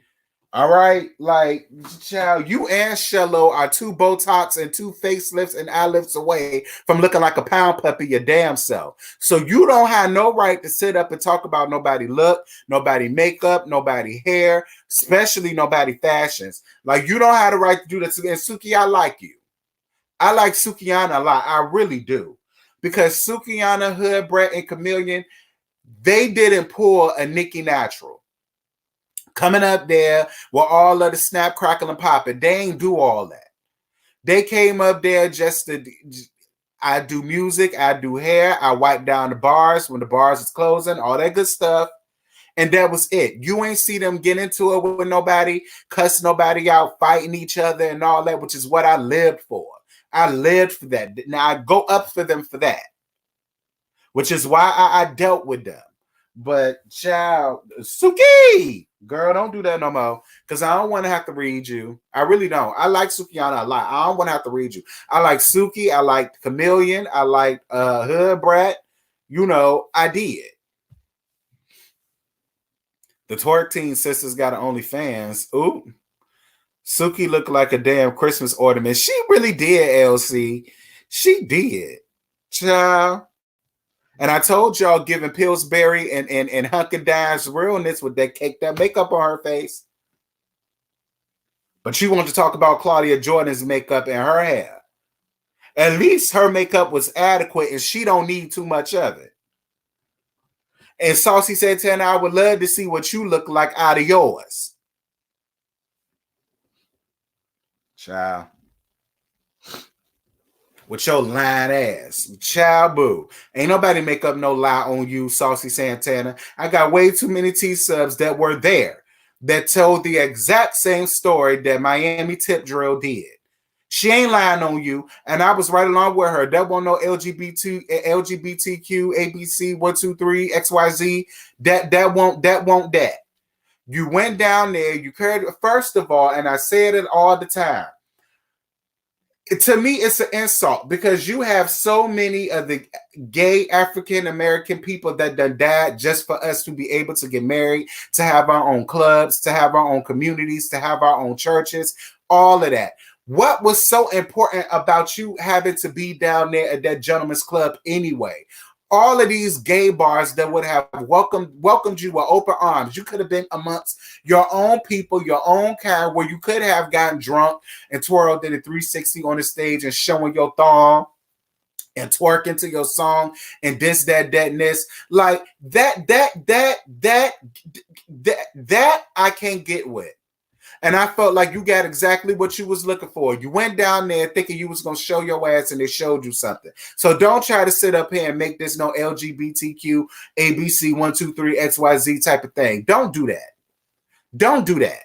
All right, like, child, you and Shello are two Botox and two facelifts and eye lifts away from looking like a pound puppy your damn self. So you don't have no right to sit up and talk about nobody look, nobody makeup, nobody hair, especially nobody fashions. Like, you don't have the right to do that. And Suki, I like you. I like Sukihana a lot. I really do. Because Sukihana, Hood, Brett, and Chameleon, they didn't pull a Nicki Natural. Coming up there with all of the snap, crackle, and popping. They ain't do all that. They came up there just to, I do music, I do hair, I wipe down the bars when the bars is closing, all that good stuff. And that was it. You ain't see them get into it with nobody, cuss nobody out, fighting each other and all that, which is what I lived for. I lived for that. Now I go up for them for that, which is why I dealt with them. But child, Suki, girl, don't do that no more. Because I don't want to have to read you. I really don't. I like Sukihana a lot. I don't want to have to read you. I like Suki. I like Chameleon. I like Hood Brat. You know, I did. The Twerk Teen Sisters got an OnlyFans. Ooh. Suki looked like a damn Christmas ornament. She really did, LC. She did. Child. And I told y'all, giving Pillsbury and Hunkin' Dimes realness with that cake, that makeup on her face. But you want to talk about Claudia Jordan's makeup and her hair. At least her makeup was adequate and she don't need too much of it. And Saucy Santana, I would love to see what you look like out of yours. Child. With your lying ass. Child boo. Ain't nobody make up no lie on you, Saucy Santana. I got way too many T-subs that were there that told the exact same story that Miami Tip Drill did. She ain't lying on you, and I was right along with her. That won't no LGBTQ, ABC, 123, XYZ. That won't that. You went down there, you carried, first of all, and I said it all the time. To me, it's an insult because you have so many of the gay African American people that done died just for us to be able to get married, to have our own clubs, to have our own communities, to have our own churches, all of that. What was so important about you having to be down there at that gentleman's club anyway? All of these gay bars that would have welcomed you with open arms. You could have been amongst your own people, your own kind, where you could have gotten drunk and twirled in a 360 on the stage and showing your thong and twerking to your song and this, that, and this. Like that I can't get with. And I felt like you got exactly what you was looking for. You went down there thinking you was going to show your ass and they showed you something. So don't try to sit up here and make this no LGBTQ, ABC, 1, 2, 3, XYZ type of thing. Don't do that. Don't do that.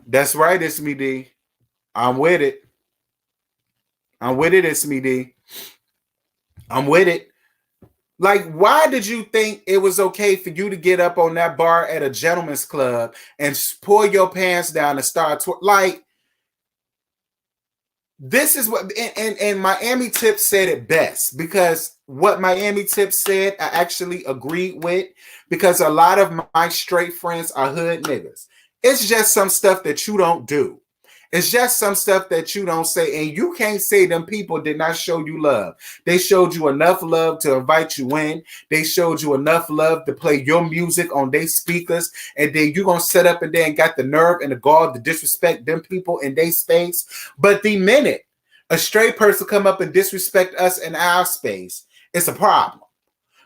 That's right, it's me, D. I'm with it. I'm with it, it's me, D. I'm with it. Like, why did you think it was okay for you to get up on that bar at a gentleman's club and pull your pants down and start like, this is what and Miami Tips said it best, because what Miami Tips said I actually agreed with, because a lot of my straight friends are hood niggas. It's just some stuff that you don't do. It's just some stuff that you don't say, and you can't say them people did not show you love. They showed you enough love to invite you in. They showed you enough love to play your music on their speakers, and then you're going to sit up and then got the nerve and the gall to disrespect them people in their space. But the minute a straight person come up and disrespect us in our space, it's a problem.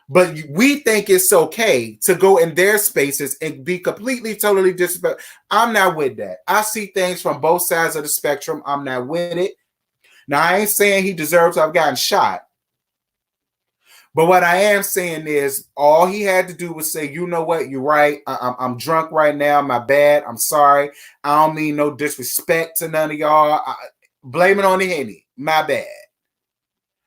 But we think it's okay to go in their spaces and be completely, totally disrespectful. I'm not with that. I see things from both sides of the spectrum. I'm not with it. Now, I ain't saying he deserves to have gotten shot. But what I am saying is all he had to do was say, you know what, you're right. I'm drunk right now. My bad. I'm sorry. I don't mean no disrespect to none of y'all. Blame it on the Henny. My bad.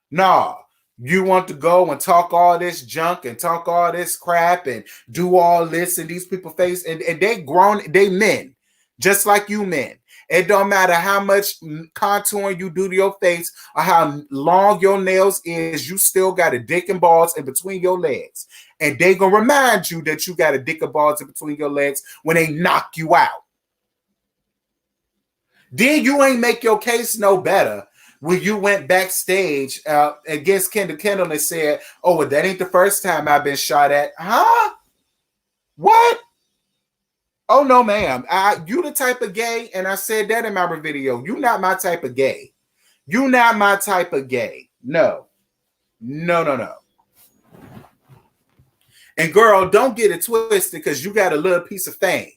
No. You want to go and talk all this junk and talk all this crap and do all this in these people's face, and they grown, they men, just like you men. It don't matter how much contouring you do to your face or how long your nails is, you still got a dick and balls in between your legs. And they gonna remind you that you got a dick and balls in between your legs when they knock you out. Then you ain't make your case no better when you went backstage against Kendall and said, oh, well, that ain't the first time I've been shot at. Huh? What? Oh, no, ma'am. You the type of gay, and I said that in my video. You not my type of gay. You not my type of gay. No. No, no, no. And girl, don't get it twisted because you got a little piece of fame.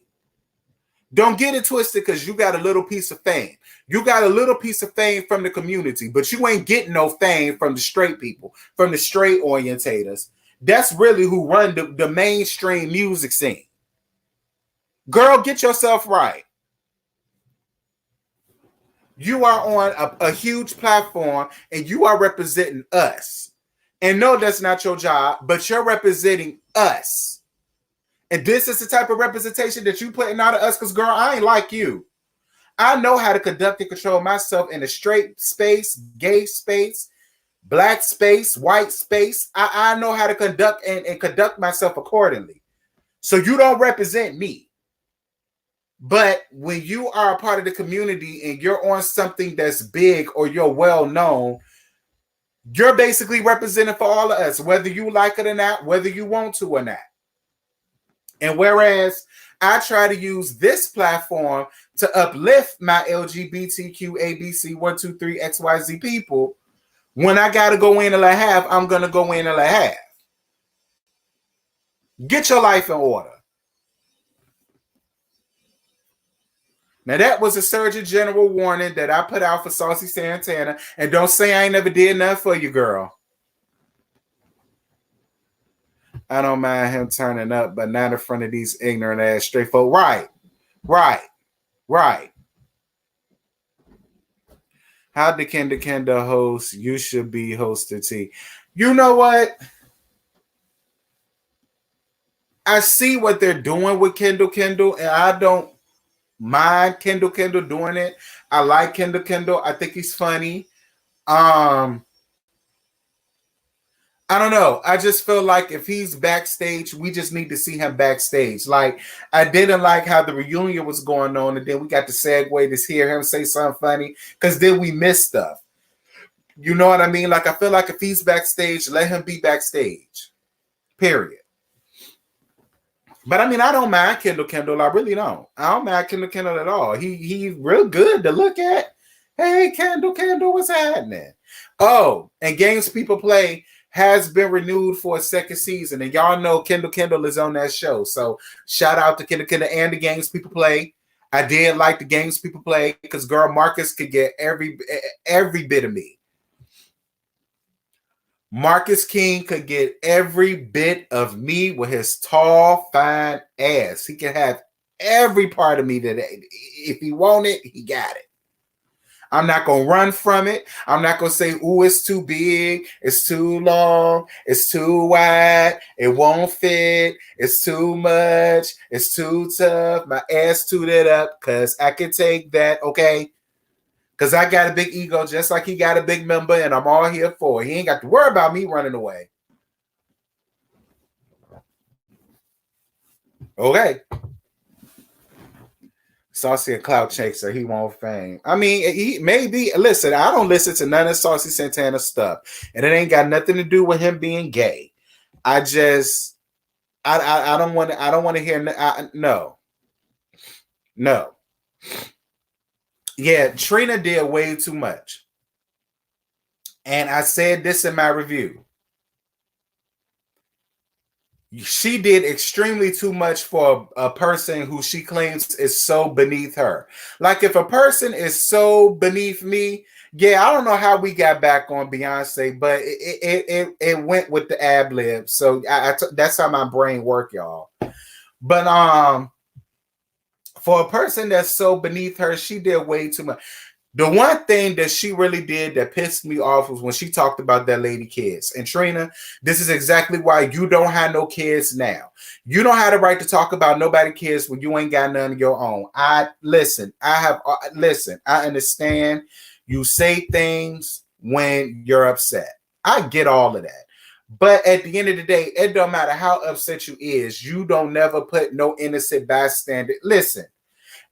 Don't get it twisted because you got a little piece of fame. You got a little piece of fame from the community, but you ain't getting no fame from the straight people, from the straight orientators. That's really who run the mainstream music scene. Girl, get yourself right. You are on a huge platform and you are representing us. And no, that's not your job, but you're representing us. And this is the type of representation that you putting out of us, because, girl, I ain't like you. I know how to conduct and control myself in a straight space, gay space, black space, white space. I know how to conduct and conduct myself accordingly. So you don't represent me. But when you are a part of the community and you're on something that's big or you're well known, you're basically representing for all of us, whether you like it or not, whether you want to or not. And whereas I try to use this platform to uplift my LGBTQ, ABC, 1, 2, 3, XYZ people, when I got to go in and let half, I'm going to go in and let half. Get your life in order. Now, that was a Surgeon General warning that I put out for Saucy Santana. And don't say I ain't never did nothing for you, girl. I don't mind him turning up, but not in front of these ignorant ass straight folk. Right. How the Kendall host? You should be hosted, T. You know what? I see what they're doing with Kendall, and I don't mind Kendall doing it. I like Kendall. I think he's funny. I don't know. I just feel like if he's backstage, we just need to see him backstage. Like, I didn't like how the reunion was going on, and then we got the segue to hear him say something funny, because then we missed stuff. You know what I mean? Like, I feel like if he's backstage, let him be backstage. Period. But I mean, I don't mind Kendall. I really don't. I don't mind Kendall at all. He's real good to look at. Hey, Kendall, what's happening? Oh, and games people play. has been renewed for a second season. And y'all know Kendall is on that show. So shout out to Kendall and the games people play. I did like the games people play because girl, Marcus could get every bit of me. Marcus King could get every bit of me with his tall, fine ass. He can have every part of me that if he want it, he got it. I'm not going to run from it. I'm not going to say, ooh, it's too big. It's too long. It's too wide. It won't fit. It's too much. It's too tough. My ass tooted up because I can take that, okay? Because I got a big ego just like he got a big member, and I'm all here for it. He ain't got to worry about me running away. Okay. Saucy and clout chaser, he won't fame. I mean, he maybe, listen, I don't listen to none of Saucy Santana stuff, and it ain't got nothing to do with him being gay. I just, I don't want to hear, no. Yeah, Trina did way too much. And I said this in my review. She did extremely too much for a person who she claims is so beneath her. Like if a person is so beneath me, yeah, I don't know how we got back on Beyonce, but it went with the ad lib. So that's how my brain work, y'all. But for a person that's so beneath her, she did way too much. The one thing that she really did that pissed me off was when she talked about that lady kids. And Trina, this is exactly why you don't have no kids now. You don't have the right to talk about nobody kids when you ain't got none of your own. I understand you say things when you're upset. I get all of that. But at the end of the day, it don't matter how upset you is. You don't never put no innocent bystander. Listen.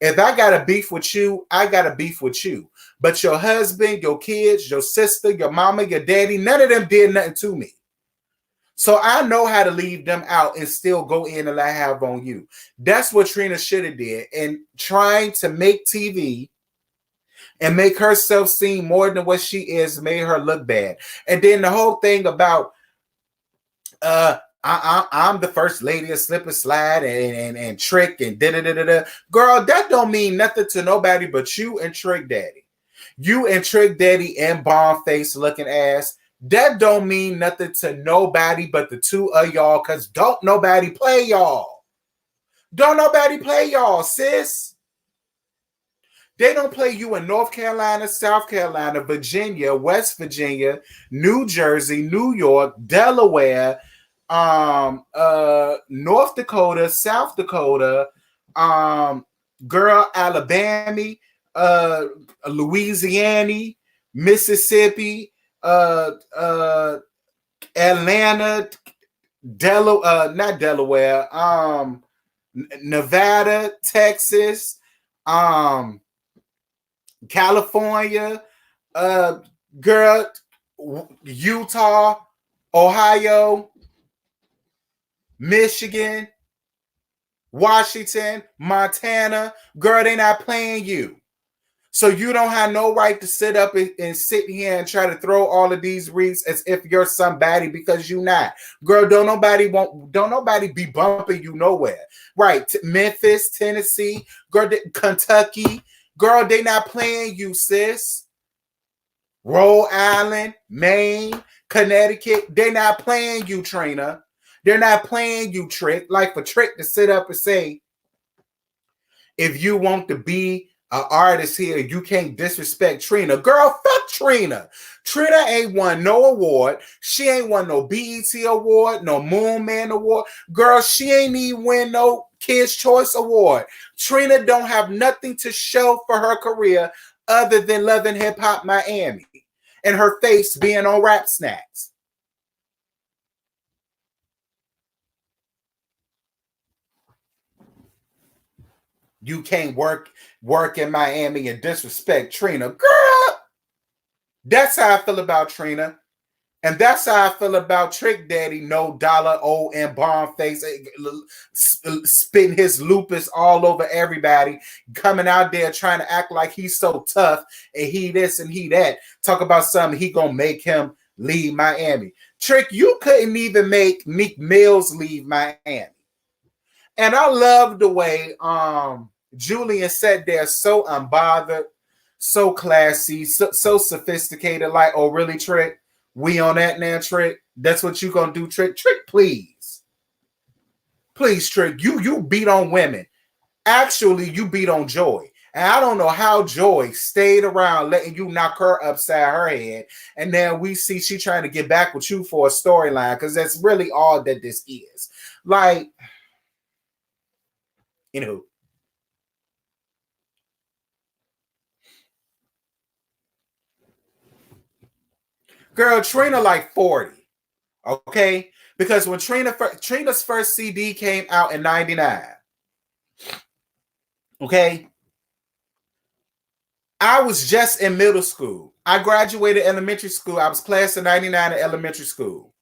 If I got a beef with you, I got a beef with you. But your husband, your kids, your sister, your mama, your daddy, none of them did nothing to me. So I know how to leave them out and still go in and I have on you. That's what Trina should have did. And trying to make TV and make herself seem more than what she is made her look bad. And then the whole thing about I'm the first lady of slip and slide and trick and da-da-da-da-da. Girl, that don't mean nothing to nobody but you and Trick Daddy. You and Trick Daddy and bomb face looking ass. That don't mean nothing to nobody but the two of y'all, because don't nobody play y'all. Don't nobody play y'all, sis. They don't play you in North Carolina, South Carolina, Virginia, West Virginia, New Jersey, New York, Delaware, North Dakota, South Dakota, girl, Alabama, Louisiana, Mississippi, Atlanta, not Delaware, Nevada, Texas, California, girl, Utah, Ohio, Michigan, Washington, Montana. Girl, they not playing you. So you don't have no right to sit up and sit here and try to throw all of these reads as if you're somebody, because you not. Girl, don't nobody be bumping you nowhere. Right. Memphis, Tennessee, girl, Kentucky. Girl, they not playing you, sis. Rhode Island, Maine, Connecticut, they not playing you, Trina. They're not playing you, Trick. Like for Trick to sit up and say, if you want to be an artist here, you can't disrespect Trina. Girl, fuck Trina. Trina ain't won no award. She ain't won no BET award, no Moon Man award. Girl, she ain't even win no Kids' Choice Award. Trina don't have nothing to show for her career other than Love and Hip Hop Miami and her face being on Rap Snacks. You can't work in Miami and disrespect Trina. Girl, that's how I feel about Trina. And that's how I feel about Trick Daddy, No Dollar, O, and Bomb Face, spitting his lupus all over everybody, coming out there trying to act like he's so tough and he this and he that. Talk about something he gonna make him leave Miami. Trick, you couldn't even make Meek Mills leave Miami. And I love the way Julian sat there so unbothered, so classy, so sophisticated, like, oh, really, Trick? We on that now, Trick? That's what you gonna do, Trick? Trick, please. Please, Trick, you beat on women. Actually, you beat on Joy. And I don't know how Joy stayed around letting you knock her upside her head. And then we see she trying to get back with you for a storyline, because that's really all that this is. Like, you know. Girl, Trina like 40. Okay? Because when Trina's first CD came out in 99, okay, I was just in middle school. I graduated elementary school. I was class of 99 in elementary school.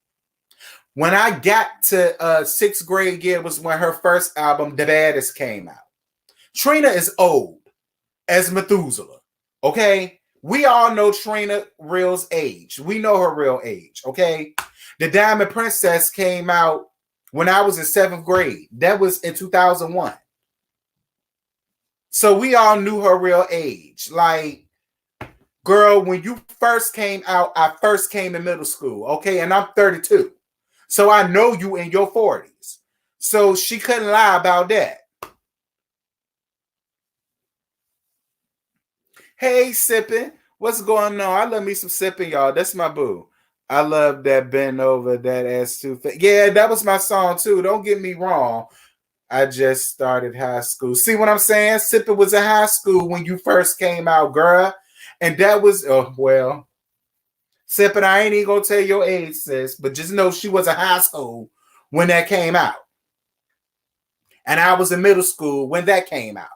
When I got to sixth grade year was when her first album, The Baddest, came out. Trina is old as Methuselah. Okay? We all know Trina Real's age. We know her real age. Okay? The Diamond Princess came out when I was in seventh grade. That was in 2001. So we all knew her real age. Like, girl, when you first came out, I first came in middle school. Okay? And I'm 32. So I know you in your 40s. So she couldn't lie about that. Hey, sipping. What's going on? I love me some sipping, y'all. That's my boo. I love that bend over that ass too. Yeah, that was my song too. Don't get me wrong. I just started high school. See what I'm saying? Sipping was in high school when you first came out, girl. And that was, oh, well, Sipping, I ain't even gonna tell your age, sis, but just know she was in high school when that came out. And I was in middle school when that came out.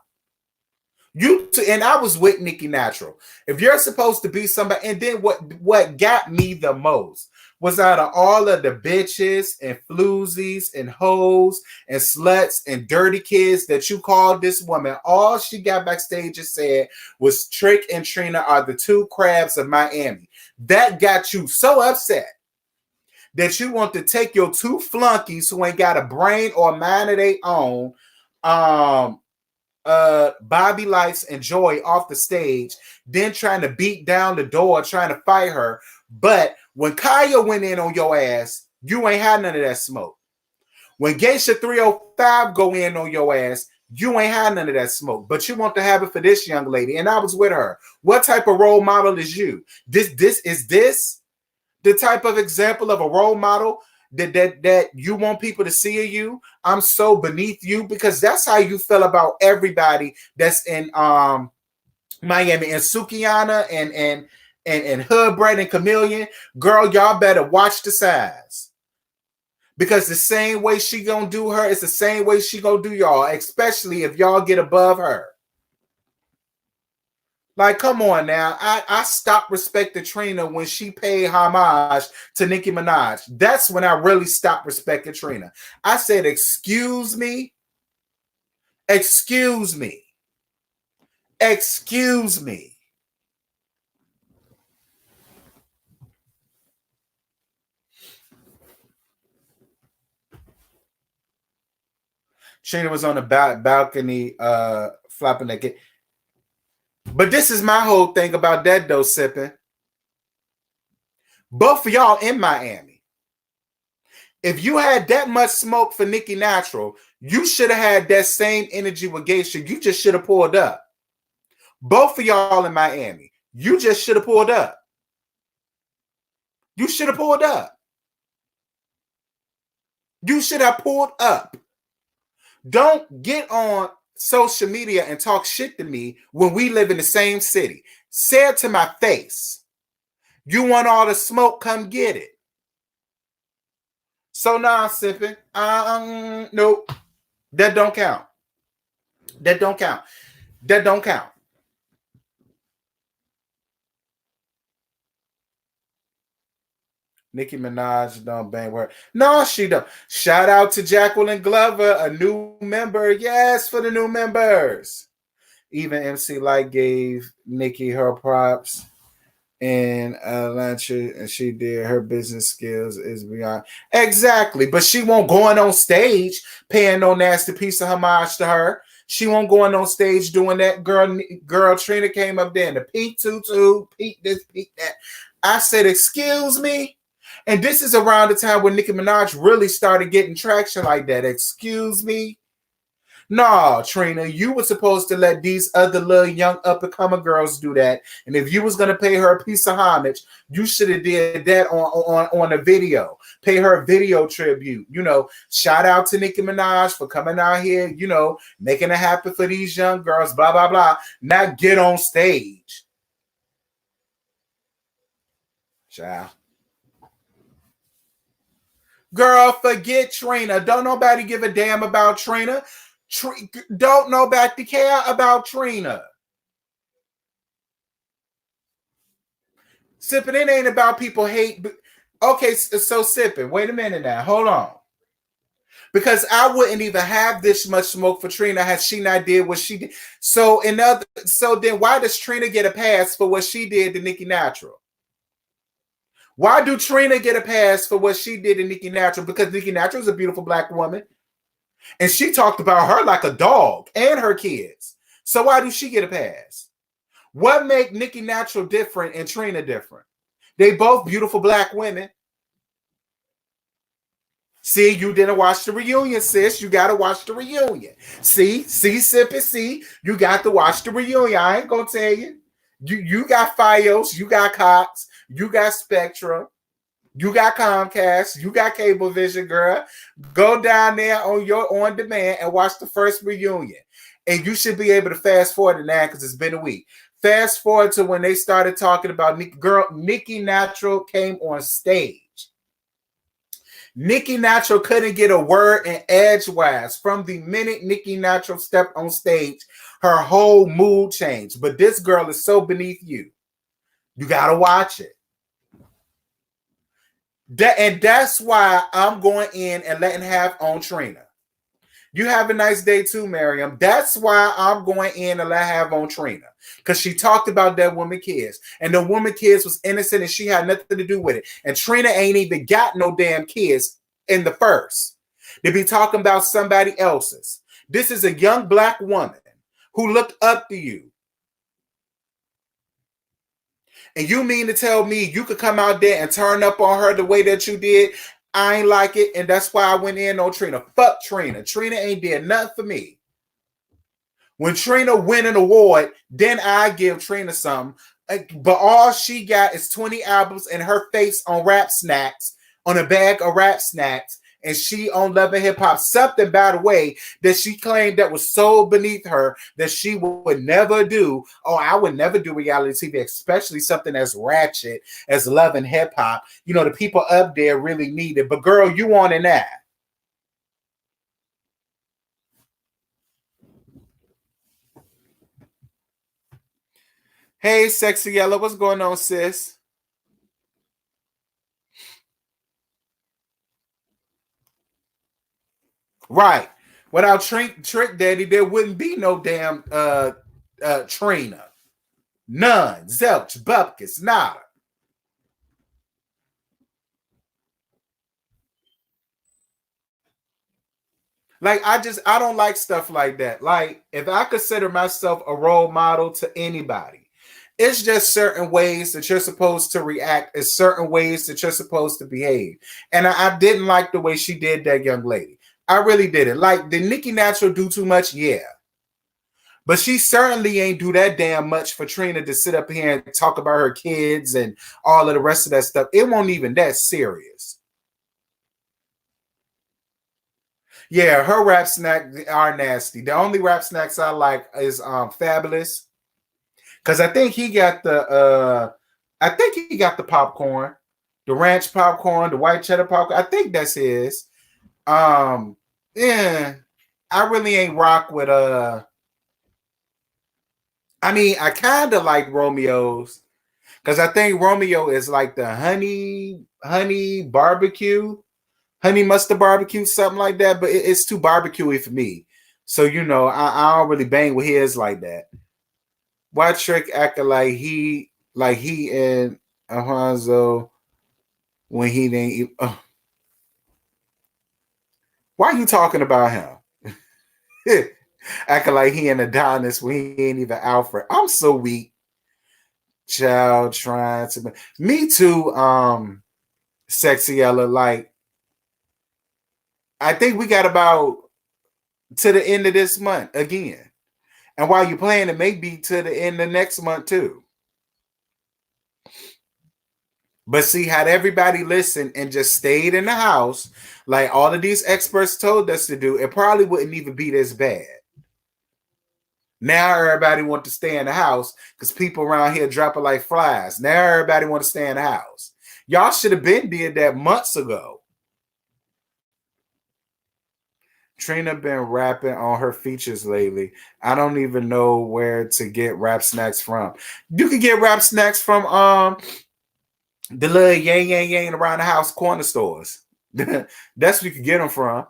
And I was with Nicki Natural. If you're supposed to be somebody, and then what got me the most was out of all of the bitches and floozies and hoes and sluts and dirty kids that you called this woman, all she got backstage and said was Trick and Trina are the two crabs of Miami. That got you so upset that you want to take your two flunkies who ain't got a brain or a mind of their own, Bobby Lights and Joy off the stage, then trying to beat down the door, trying to fight her. But when Kaya went in on your ass, you ain't had none of that smoke. When Geisha 305 go in on your ass, you ain't had none of that smoke. But you want to have it for this young lady, and I was with her. What type of role model is you? This the type of example of a role model that you want people to see you? I'm so beneath you, because that's how you feel about everybody that's in Miami, and Sukihana and Hoodbread and Chameleon. Girl, y'all better watch the size, because the same way she gonna do her is the same way she gonna do y'all, especially if y'all get above her. Like, come on now. I stopped respecting Trina when she paid homage to Nicki Minaj. That's when I really stopped respecting Trina. I said, excuse me. Excuse me. Excuse me. Trina was on the balcony flopping that kid. But this is my whole thing about that, though, Sipping. Both of y'all in Miami. If you had that much smoke for Nicki Natural, you should have had that same energy with Geisha. You just should have pulled up. Both of y'all in Miami. You just should have pulled up. You should have pulled up. You should have pulled up. Don't get on social media and talk shit to me when we live in the same city. Say it to my face. You want all the smoke? Come get it. So now I'm sipping. Nope. That don't count. That don't count. That don't count. Nicki Minaj don't bang her. No, she don't. Shout out to Jacqueline Glover, a new member. Yes, for the new members. Even MC Light gave Nicki her props. And Lantry, and she did her business skills is beyond exactly, but she won't going on stage paying no nasty piece of homage to her. She won't going on stage doing that. Girl, Trina came up there in the peak tutu, peak this, peak that. I said, excuse me. And this is around the time when Nicki Minaj really started getting traction like that. Excuse me. No, Trina, you were supposed to let these other little young up-and-coming girls do that. And if you was going to pay her a piece of homage, you should have did that on a video. Pay her a video tribute. You know, shout out to Nicki Minaj for coming out here, you know, making it happen for these young girls, blah, blah, blah. Not get on stage. Child. Girl, forget Trina. Don't nobody give a damn about Trina. Don't nobody care about Trina. Sipping, it ain't about people hate. Okay, so Sipping, wait a minute now. Hold on. Because I wouldn't even have this much smoke for Trina had she not did what she did. So then why does Trina get a pass for what she did to Nicki Natural? Why do Trina get a pass for what she did to Nicki Natural? Because Nicki Natural is a beautiful black woman. And she talked about her like a dog and her kids. So why do she get a pass? What make Nicki Natural different and Trina different? They both beautiful black women. See, you didn't watch the reunion, sis. You got to watch the reunion. See, Sippy, see, you got to watch the reunion. I ain't going to tell you. You got Fios, you got Cox, you got Spectrum. You got Comcast, you got Cablevision, girl. Go down there on your on demand and watch the first reunion. And you should be able to fast forward to now because it's been a week. Fast forward to when they started talking about Nicki Natural came on stage. Nicki Natural couldn't get a word in edgewise. From the minute Nicki Natural stepped on stage, her whole mood changed. But this girl is so beneath you. You got to watch it. And that's why I'm going in and letting have on Trina. You have a nice day too, Miriam. That's why I'm going in and let have on Trina. Because she talked about that woman kids. And the woman kids was innocent and she had nothing to do with it. And Trina ain't even got no damn kids in the first. They be talking about somebody else's. This is a young black woman who looked up to you. And you mean to tell me you could come out there and turn up on her the way that you did? I ain't like it, and that's why I went in on Trina. Fuck Trina. Trina ain't did nothing for me. When Trina win an award, then I give Trina something. But all she got is 20 albums and her face on rap snacks, on a bag of rap snacks, and she on Love and Hip Hop. Something, by the way, that she claimed that was so beneath her that she would never do. Oh, I would never do reality TV, especially something as ratchet as Love and Hip Hop. You know, the people up there really need it. But girl, you on in that. Hey, Sexy Yellow, what's going on, sis? Right. Without Trick Daddy, there wouldn't be no damn Trina. None. Zelch, Bupkis, nada. Like, I don't like stuff like that. Like, if I consider myself a role model to anybody, it's just certain ways that you're supposed to react, it's certain ways that you're supposed to behave. And I didn't like the way she did that young lady. I really didn't. Like, did Nicki Natural do too much? Yeah. But she certainly ain't do that damn much for Trina to sit up here and talk about her kids and all of the rest of that stuff. It won't even that serious. Yeah, her rap snacks are nasty. The only rap snacks I like is Fabulous. Cause I think he got the popcorn, the ranch popcorn, the white cheddar popcorn. I think that's his. Yeah, I really ain't rock with I mean, I kind of like Romeo's because I think Romeo is like the honey barbecue, honey mustard barbecue, something like that. But it's too barbecuey for me. So you know, I don't really bang with his like that. Why Trick acting like he Like he and Alfonso when he didn't. Why are you talking about him? Acting like he and Adonis when he ain't even Alfred. I'm so weak. Child trying to me too. Sexy Ella. Like I think we got about to the end of this month again. And while you're playing, it may be to the end of next month too. But see, had everybody listened and just stayed in the house, like all of these experts told us to do, it probably wouldn't even be this bad. Now everybody want to stay in the house because people around here dropping like flies. Now everybody want to stay in the house. Y'all should have been did that months ago. Trina been rapping on her features lately. I don't even know where to get rap snacks from. You can get rap snacks from the little yang yang yang around the house corner stores. That's where you can get them from.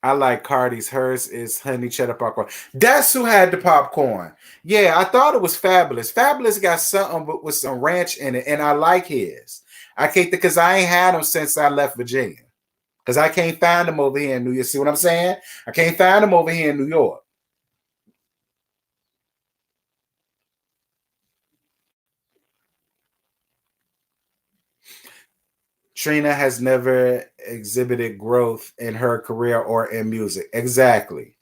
I like Cardi's. Hers is honey cheddar popcorn. That's who had the popcorn. Yeah, I thought it was Fabulous. Fabulous got something with some ranch in it, and I like his. I can't because I ain't had them since I left Virginia. Because I can't find them over here in New York. See what I'm saying? I can't find them over here in New York. Trina has never exhibited growth in her career or in music. Exactly.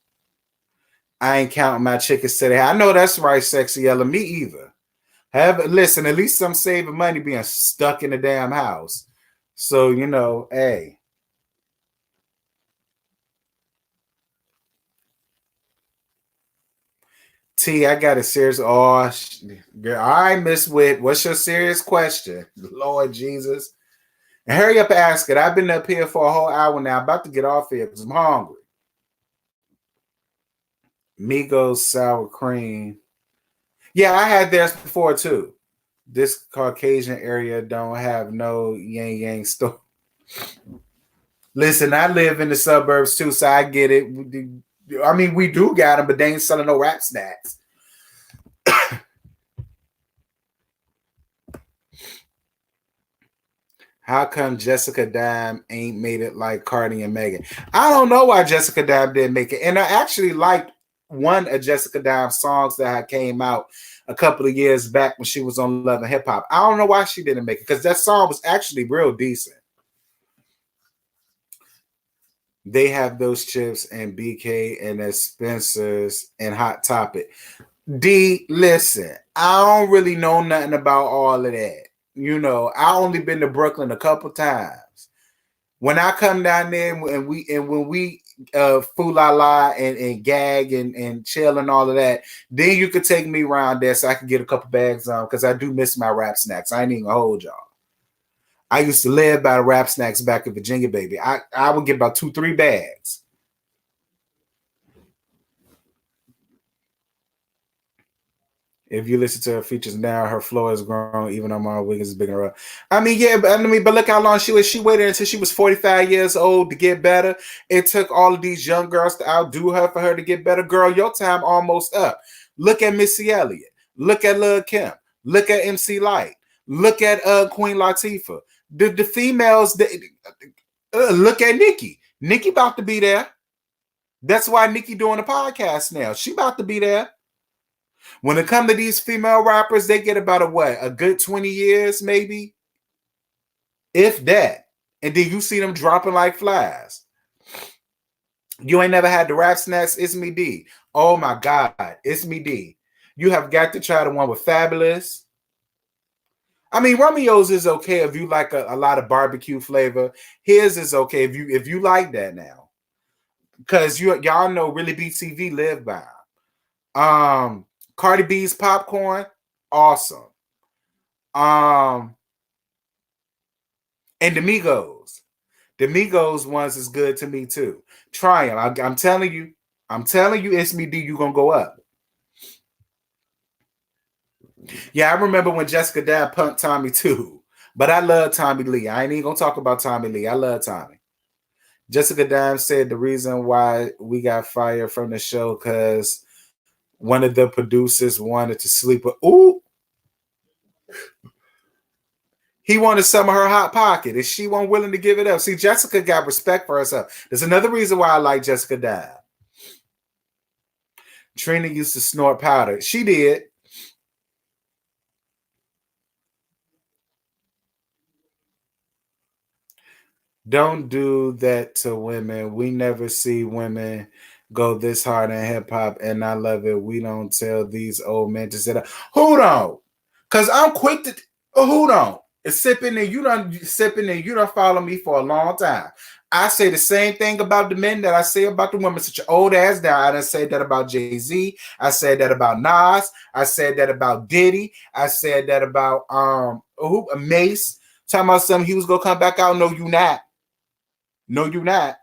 I ain't counting my chickens today. I know that's right, Sexy Ella. Me either. Listen, at least I'm saving money being stuck in the damn house. So, hey. T, I got a serious. Oh, girl, I Miss Wit. What's your serious question? Lord Jesus. And hurry up and ask it. I've been up here for a whole hour now. I'm about to get off here because I'm hungry. Migos sour cream. Yeah, I had theirs before too. This Caucasian area don't have no yang yang store. Listen, I live in the suburbs too, so I get it. I mean, we do got them, but they ain't selling no rap snacks. How come Jessica Dime ain't made it like Cardi and Megan? I don't know why Jessica Dime didn't make it. And I actually liked one of Jessica Dime's songs that came out a couple of years back when she was on Love and Hip Hop. I don't know why she didn't make it because that song was actually real decent. They have those chips and BK and at Spencer's and Hot Topic. D, listen, I don't really know nothing about all of that. I only been to Brooklyn a couple times. When I come down there and when we fool la la and gag and chill and all of that, then you could take me around there so I can get a couple bags on because I do miss my rap snacks. I ain't even gonna hold y'all. I used to live by the rap snacks back in Virginia, baby. I would get about 2-3 bags. If you listen to her features now, her floor has grown. Even though my Wiggins is bigger than her. I mean, yeah, but look how long she was. She waited until she was 45 years old to get better. It took all of these young girls to outdo her for her to get better. Girl, your time almost up. Look at Missy Elliott. Look at Lil Kim. Look at MC Light. Look at Queen Latifah. The females. Look at Nicki. Nicki about to be there. That's why Nicki doing a podcast now. She about to be there. When it comes to these female rappers, they get about a good 20 years, maybe, if that. And then you see them dropping like flies. You ain't never had the rap snacks. It's me D. Oh my God, it's me D. You have got to try the one with Fabulous. I mean, Romeo's is okay if you like a lot of barbecue flavor. His is okay if you like that now, because y'all know really BTV live by. Cardi B's popcorn, awesome. And the Migos ones is good to me too. Try them. I'm telling you, it's me D. You gonna go up. Yeah, I remember when Jessica Dad punked Tommy too. But I love Tommy Lee. I ain't even gonna talk about Tommy Lee. I love Tommy. Jessica Dime said the reason why we got fired from the show because one of the producers wanted to sleep with. Ooh, he wanted some of her hot pocket, and she wasn't willing to give it up. See, Jessica got respect for herself. There's another reason why I like Jessica Dime. Trina used to snort powder. She did. Don't do that to women. We never see women go this hard in hip hop, and I love it. We don't tell these old men to sit up. Hold on, cause I'm quick to. Hold on. It's sipping and you don't follow me for a long time. I say the same thing about the men that I say about the women. Such your old ass down. I done said that about Jay-Z. I said that about Nas. I said that about Diddy. I said that about Mace. Talking about something he was gonna come back out. No, you not. No, you not.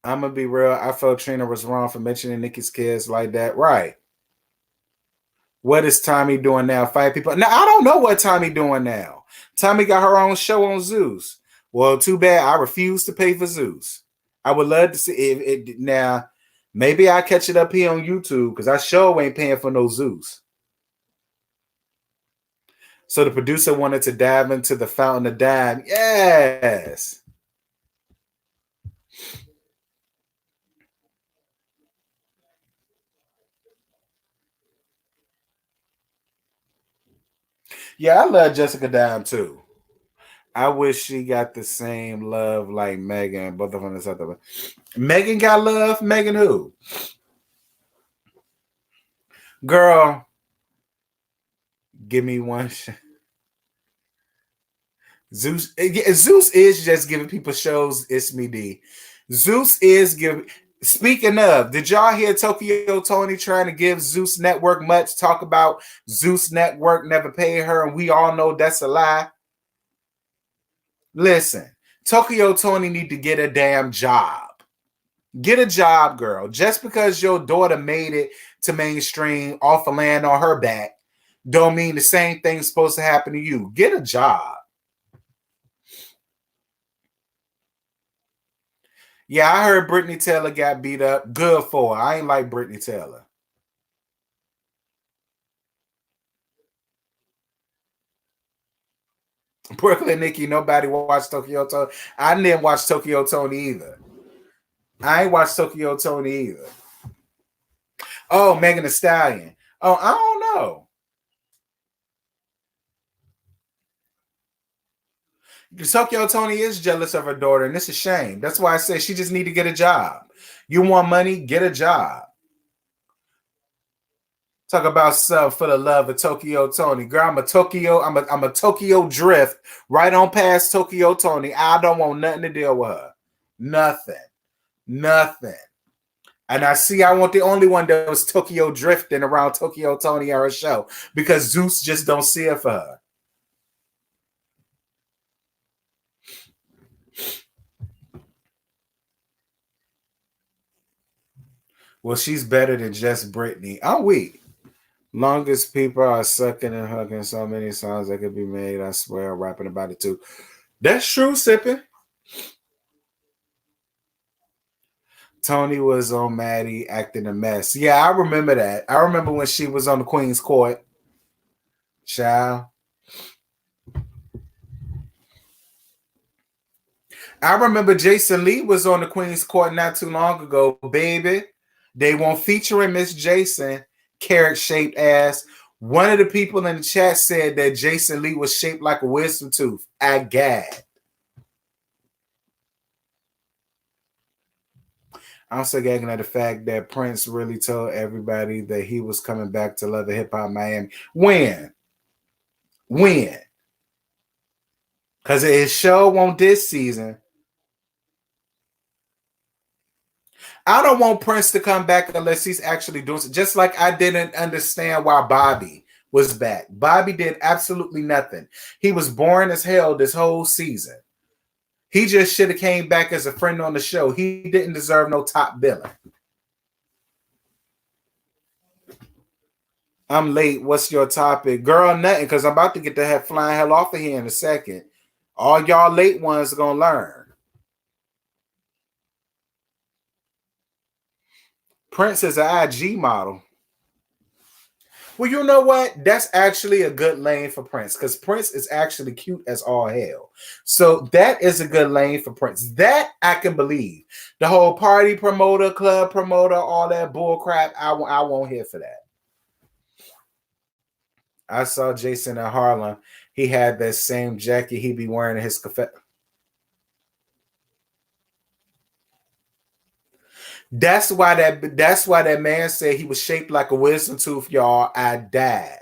I'm gonna be real. I felt Trina was wrong for mentioning Nicki's kids like that. Right. What is Tommy doing now? Fight people. Now I don't know what Tommy doing now. Tommy got her own show on Zeus. Well, too bad. I refuse to pay for Zeus. I would love to see it now. Maybe I catch it up here on YouTube because I sure ain't paying for no Zeus. So the producer wanted to dive into the fountain of dime. Yes. Yeah, I love Jessica Dime too. I wish she got the same love like Megan. Both of them is other. Megan got love. Megan who? Girl, give me one. Zeus is just giving people shows. It's me D. Zeus is giving. Speaking of, did y'all hear Tokyo Tony trying to give Zeus Network much? Talk about Zeus Network never paid her, and we all know that's a lie. Listen, Tokyo Tony need to get a damn job. Get a job, girl. Just because your daughter made it to mainstream off of land on her back, don't mean the same thing's supposed to happen to you. Get a job. Yeah, I heard Brittany Taylor got beat up. Good for her. I ain't like Brittany Taylor. Brooklyn Nikki, nobody watched Tokyo Tony. I didn't watch Tokyo Tony either. I ain't watched Tokyo Tony either. Oh, Megan Thee Stallion. Oh, I don't know. Tokyo Tony is jealous of her daughter, and it's a shame. That's why I said she just need to get a job. You want money? Get a job. Talk about stuff for the love of Tokyo Tony. Girl, I'm a Tokyo drift right on past Tokyo Tony. I don't want nothing to deal with her. Nothing. Nothing. And I want the only one that was Tokyo drifting around Tokyo Tony or her show because Zeus just don't see it for her. Well, she's better than just Britney. I'm weak. Longest people are sucking and hugging. So many songs that could be made. I swear, I'm rapping about it too. That's true, sipping. Tony was on Maddie acting a mess. Yeah, I remember that. I remember when she was on the Queen's Court. Child. I remember Jason Lee was on the Queen's Court not too long ago. Baby, they won't feature Miss Jason, carrot shaped ass. One of the people in the chat said that Jason Lee was shaped like a wisdom tooth. I gag. I'm so gagging at the fact that Prince really told everybody that he was coming back to Love and Hip Hop Miami. When? When? Because his show on this season. I don't want Prince to come back unless he's actually doing it. Just like I didn't understand why Bobby was back. Bobby did absolutely nothing. He was boring as hell this whole season. He just should have came back as a friend on the show. He didn't deserve no top billing. I'm late. What's your topic? Girl, nothing, because I'm about to get the flying hell off of here in a second. All y'all late ones are gonna learn. Prince is an IG model. Well, you know what? That's actually a good lane for Prince because Prince is actually cute as all hell. So that is a good lane for Prince. That I can believe. The whole party promoter, club promoter, all that bull crap, I won't hear for that. I saw Jason in Harlem. He had that same jacket he be wearing in his cafe. That's why that man said he was shaped like a wisdom tooth, y'all. I died.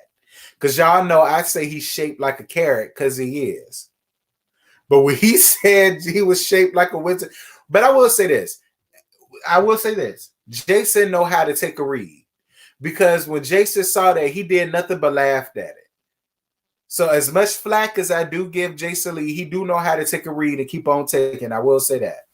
Because y'all know I say he's shaped like a carrot because he is. But when he said he was shaped like a wisdom, but I will say this. Jason know how to take a read. Because when Jason saw that, he did nothing but laughed at it. So as much flack as I do give Jason Lee, he do know how to take a read and keep on taking. I will say that.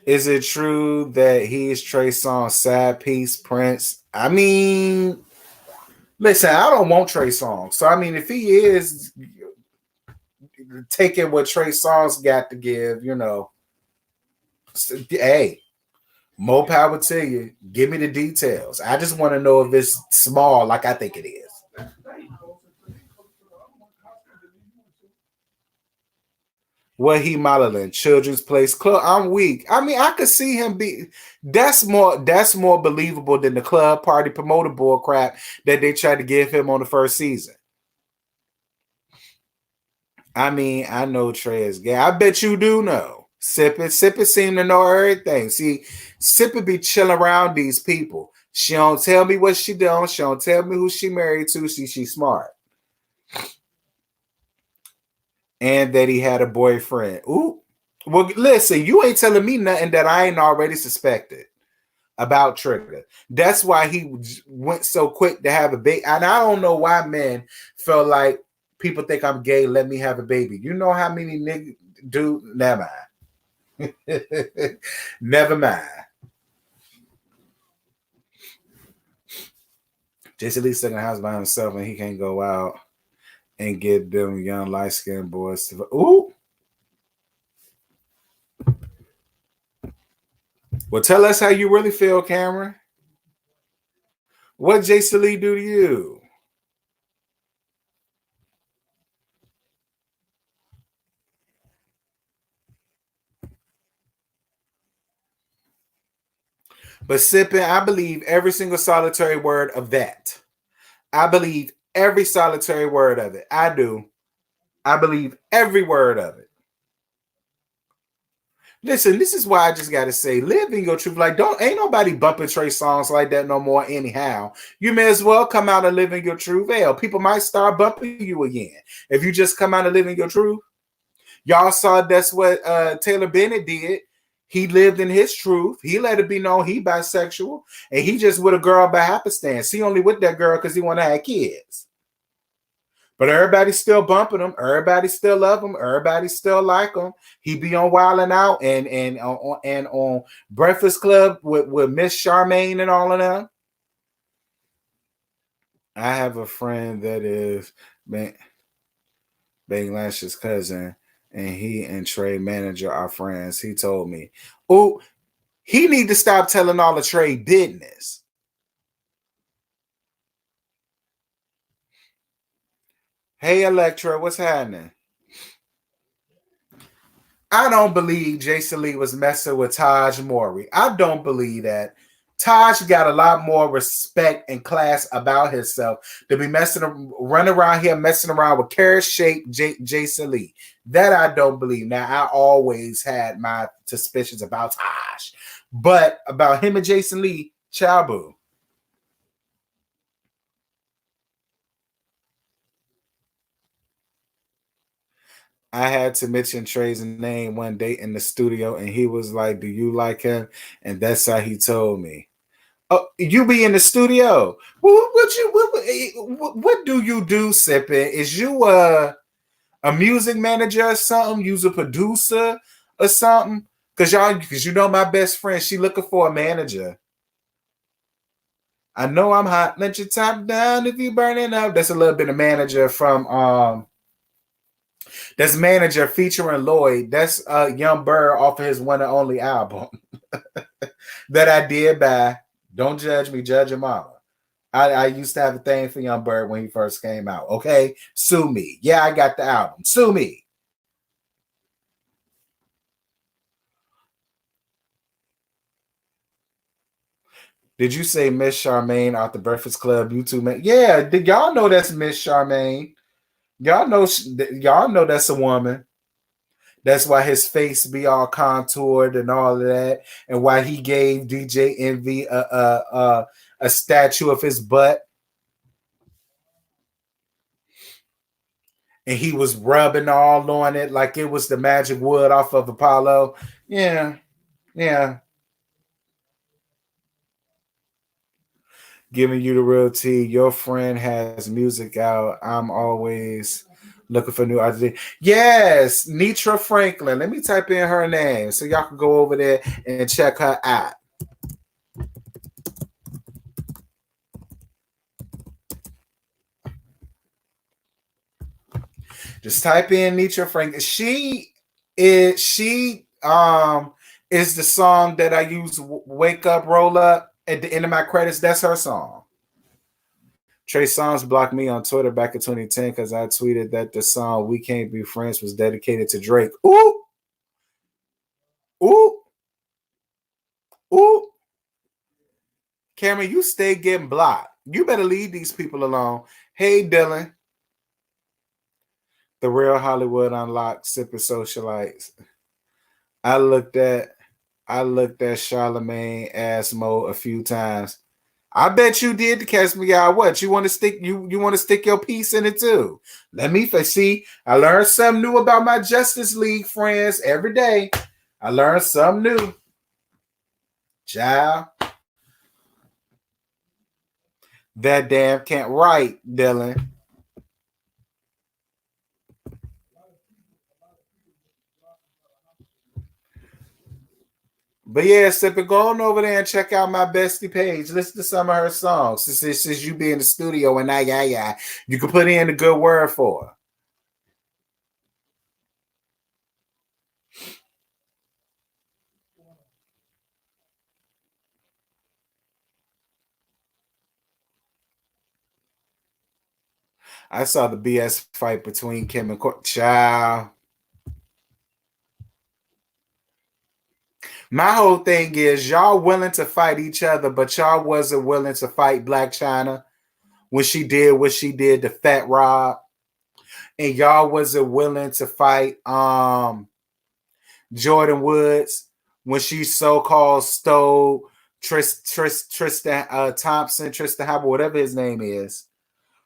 Is it true that he is Trey Songz' side piece, Prince? I mean, listen, I don't want Trey Songz. So, I mean, if he is taking what Trey Songz got to give, you know, hey, more power to you. Give me the details. I just want to know if it's small like I think it is. What he modeling? Children's Place Club. I'm weak. I mean, I could see him be. That's more believable than the club party promoter bull crap that they tried to give him on the first season. I mean, I know Trey is gay. I bet you do know. Sip it seem to know everything. See, Sip it be chilling around these people. She don't tell me what she doing. She don't tell me who she married to. She's smart. And that he had a boyfriend. Ooh. Well, listen, you ain't telling me nothing that I ain't already suspected about Trigger. That's why he went so quick to have a baby. And I don't know why men felt like people think I'm gay. Let me have a baby. You know how many niggas do? Never mind. Never mind. Jason Lee's stuck in the house by himself and he can't go out and get them young light skinned boys to. Ooh. Well, tell us how you really feel, Cameron. What Jason Lee do to you? But sipping, I believe every single solitary word of that. I believe every solitary word of it. I do. I believe every word of it. Listen, this is why I just gotta say, live in your truth. Like, ain't nobody bumping Trey Songz like that no more. Anyhow, you may as well come out and live in your truth. Hell, people might start bumping you again if you just come out and live in your truth. Y'all saw that's what Taylor Bennett did. He lived in his truth. He let it be known he bisexual, and he just with a girl by happenstance. He only with that girl because he want to have kids. But everybody still bumping him. Everybody still love him. Everybody still like him. He be on Wild 'N Out and on Breakfast Club with Miss Charmaine and all of them. I have a friend that is Bangladesh's cousin, and he and Trey manager are friends. He told me, "Oh, he need to stop telling all the Trey business." Hey, Electra, what's happening? I don't believe Jason Lee was messing with Taj Mowry. I don't believe that. Taj got a lot more respect and class about himself to be running around here messing around with carrot shaped Jason Lee. That I don't believe. Now, I always had my suspicions about Taj, but about him and Jason Lee, Chabu. I had to mention Trey's name one day in the studio, and he was like, "Do you like him?" And that's how he told me. Oh, you be in the studio. What do you do, Sippin? Is you a music manager or something? You's a producer or something? Because you know my best friend, she looking for a manager. I know I'm hot. Let your top down if you burning up. That's a little bit of manager from that's manager featuring Lloyd. That's Young Bird off of his one and only album that I did by Don't Judge Me, Judge Your Mama. I used to have a thing for Young Bird when he first came out. Okay, sue me. Yeah, I got the album. Sue me. Did you say Miss Charmaine out the Breakfast Club YouTube man? Yeah, did y'all know that's Miss Charmaine? Y'all know that's a woman. That's why his face be all contoured and all of that, and why he gave DJ Envy a statue of his butt, and he was rubbing all on it like it was the magic wood off of Apollo. Yeah, yeah. Giving you the real tea. Your friend has music out. I'm always looking for new artists. Yes, Netra Franklin. Let me type in her name so y'all can go over there and check her out. Just type in Netra Franklin. Is the song that I use Wake Up, Roll Up at the end of my credits. That's her song. Trey Songz blocked me on Twitter back in 2010 because I tweeted that the song We Can't Be Friends was dedicated to Drake. Ooh. Ooh. Ooh. Cameron, you stay getting blocked. You better leave these people alone. Hey, Dylan. The Real Hollywood Unlocked, sipping socialites. I looked at Charlemagne ass mode a few times. I bet you did to catch me out. What you want to stick? You want to stick your piece in it too? Let me see. I learned something new about my Justice League friends every day. I learned something new. Child, that damn can't write, Dylan. But yeah, Sippin', go on over there and check out my bestie page. Listen to some of her songs. Since you be in the studio and you can put in a good word for her. I saw the BS fight between Kim and Court. Child. My whole thing is y'all willing to fight each other, but y'all wasn't willing to fight Black China when she did what she did to Fat Rob. And y'all wasn't willing to fight Jordan Woods when she so-called stole Tristan Thompson, Tristan Howard, whatever his name is,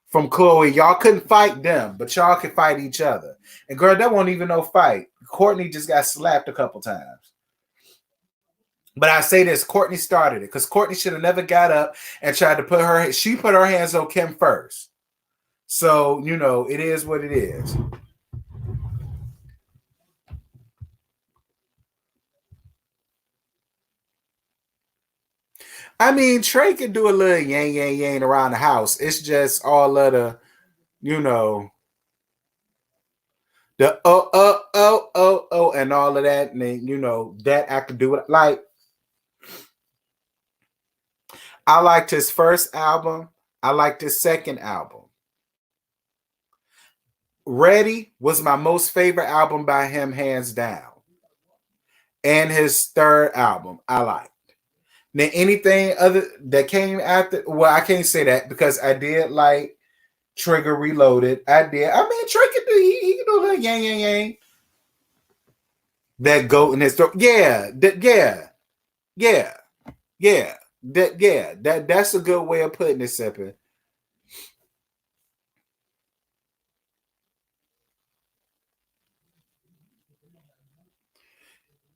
from Chloe. Y'all couldn't fight them, but y'all could fight each other. And girl, that wasn't even no fight. Courtney just got slapped a couple times. But I say this, Courtney started it because Courtney should have never got up and tried to she put her hands on Kim first. So, it is what it is. I mean, Trey could do a little yang, yang, yang around the house. It's just all of the, the oh, and all of that. And then, that I could do it. Like, I liked his first album. I liked his second album. Ready was my most favorite album by him, hands down. And his third album, I liked. Now, anything other that came after, well, I can't say that because I did like Trigger Reloaded. I did. I mean, Trigger, he can do a little yang, yang, yang. That goat in his throat. Yeah. That's a good way of putting it, Sippin'.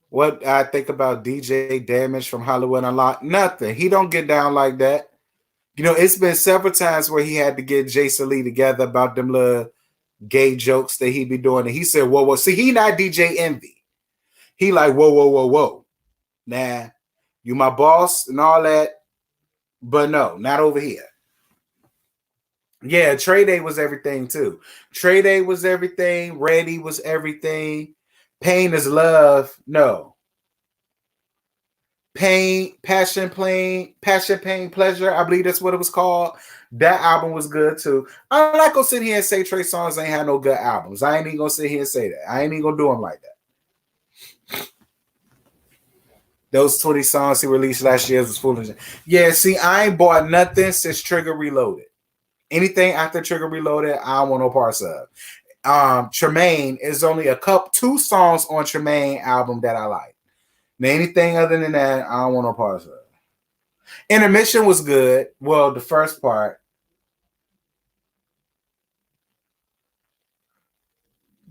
What I think about DJ Damage from Hollywood Unlocked? Nothing. He don't get down like that. It's been several times where he had to get Jason Lee together about them little gay jokes that he be doing. And he said, whoa, whoa. See, he not DJ Envy. He like, whoa, whoa, whoa, whoa. Nah, you my boss and all that. But no, not over here. Yeah, Trey Day was everything too. Trey Day was everything. Ready was everything. Pain is love. No. Passion, pain, pleasure. I believe that's what it was called. That album was good too. I'm not gonna sit here and say Trey Songz ain't had no good albums. I ain't even gonna sit here and say that. I ain't even gonna do them like that. Those 20 songs he released last year was foolish. Yeah, see, I ain't bought nothing since Trigger Reloaded. Anything after Trigger Reloaded, I don't want no parts of. Tremaine is only two songs on Tremaine album that I like. Now, anything other than that, I don't want no parts of. Intermission was good. Well, the first part.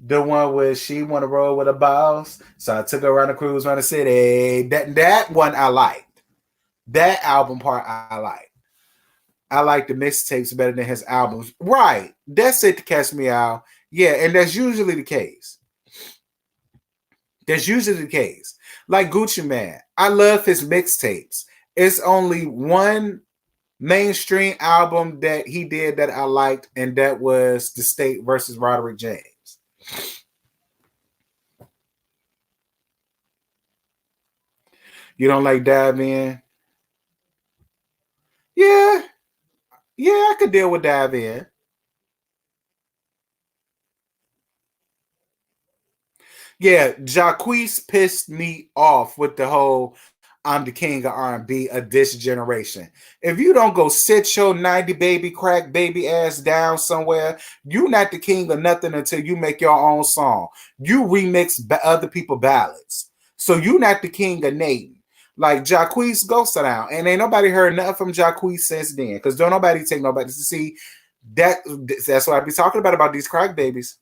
The one where she want to roll with a boss. So I took her around the cruise around the city. That one I liked. That album part I liked. I like the mixtapes better than his albums. Right. That's it to catch me out. Yeah, and that's usually the case. That's usually the case. Like Gucci Mane, I love his mixtapes. It's only one mainstream album that he did that I liked, and that was The State versus Roderick James. You don't like Dive In? Yeah. Yeah, I could deal with Dive In. Yeah, Jacquees pissed me off with the whole "I'm the king of R&B of this generation." If you don't go sit your 90 baby crack baby ass down somewhere, you not the king of nothing until you make your own song. You remix other people ballads. So you not the king of Nate. Like Jacquees, go sit down. And ain't nobody heard nothing from Jacquees since then. Because don't nobody take nobody to see that. That's what I be talking about these crack babies.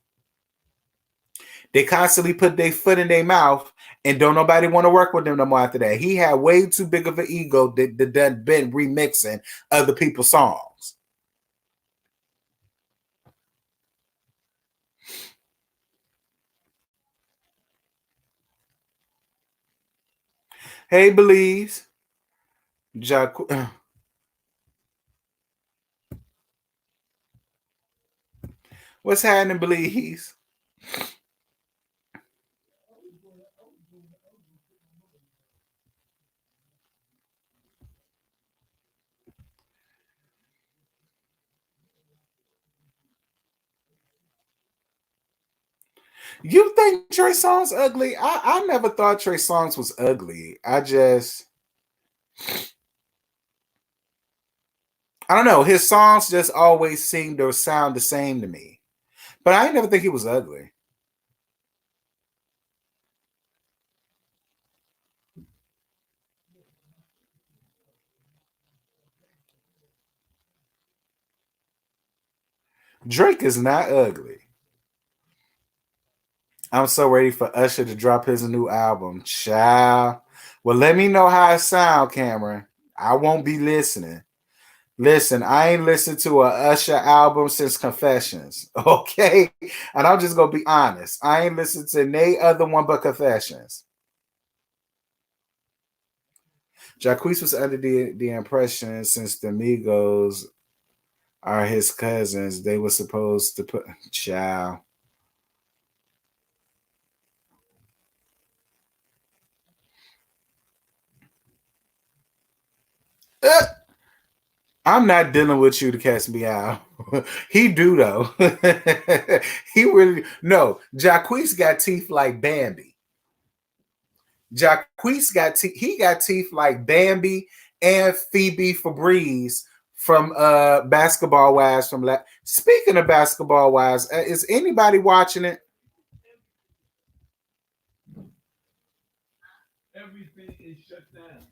They constantly put their foot in their mouth and don't nobody want to work with them no more after that. He had way too big of an ego that done been remixing other people's songs. Hey, Believes. What's happening, Believes? You think Trey Songz ugly? I never thought Trey Songz was ugly. I don't know. His songs just always seem to sound the same to me. But I never think he was ugly. Drake is not ugly. I'm so ready for Usher to drop his new album. Child. Well, let me know how it sound, Cameron. I won't be listening. Listen, I ain't listened to a Usher album since Confessions. Okay? And I'm just gonna be honest. I ain't listened to any other one but Confessions. Jacquees was under the impression since the Migos are his cousins, they were supposed to put child. Uh, I'm not dealing with you to catch me out. He do though. He really no. Jacquees got teeth like Bambi. Jacquees got he got teeth like Bambi and Phoebe Febreze from Basketball Wives from Speaking of Basketball Wives, is anybody watching it? Everything is shut down.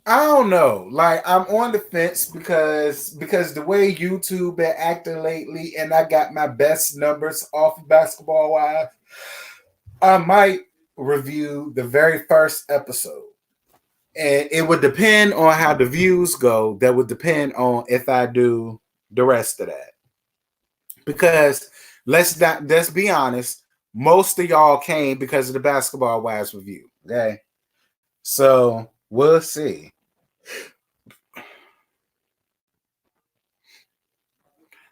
I don't know. Like I'm on the fence because the way YouTube been acting lately, and I got my best numbers off of Basketball Wives. I might review the very first episode. And it would depend on how the views go. That would depend on if I do the rest of that. Because let's be honest, most of y'all came because of the Basketball Wives review. Okay. So we'll see.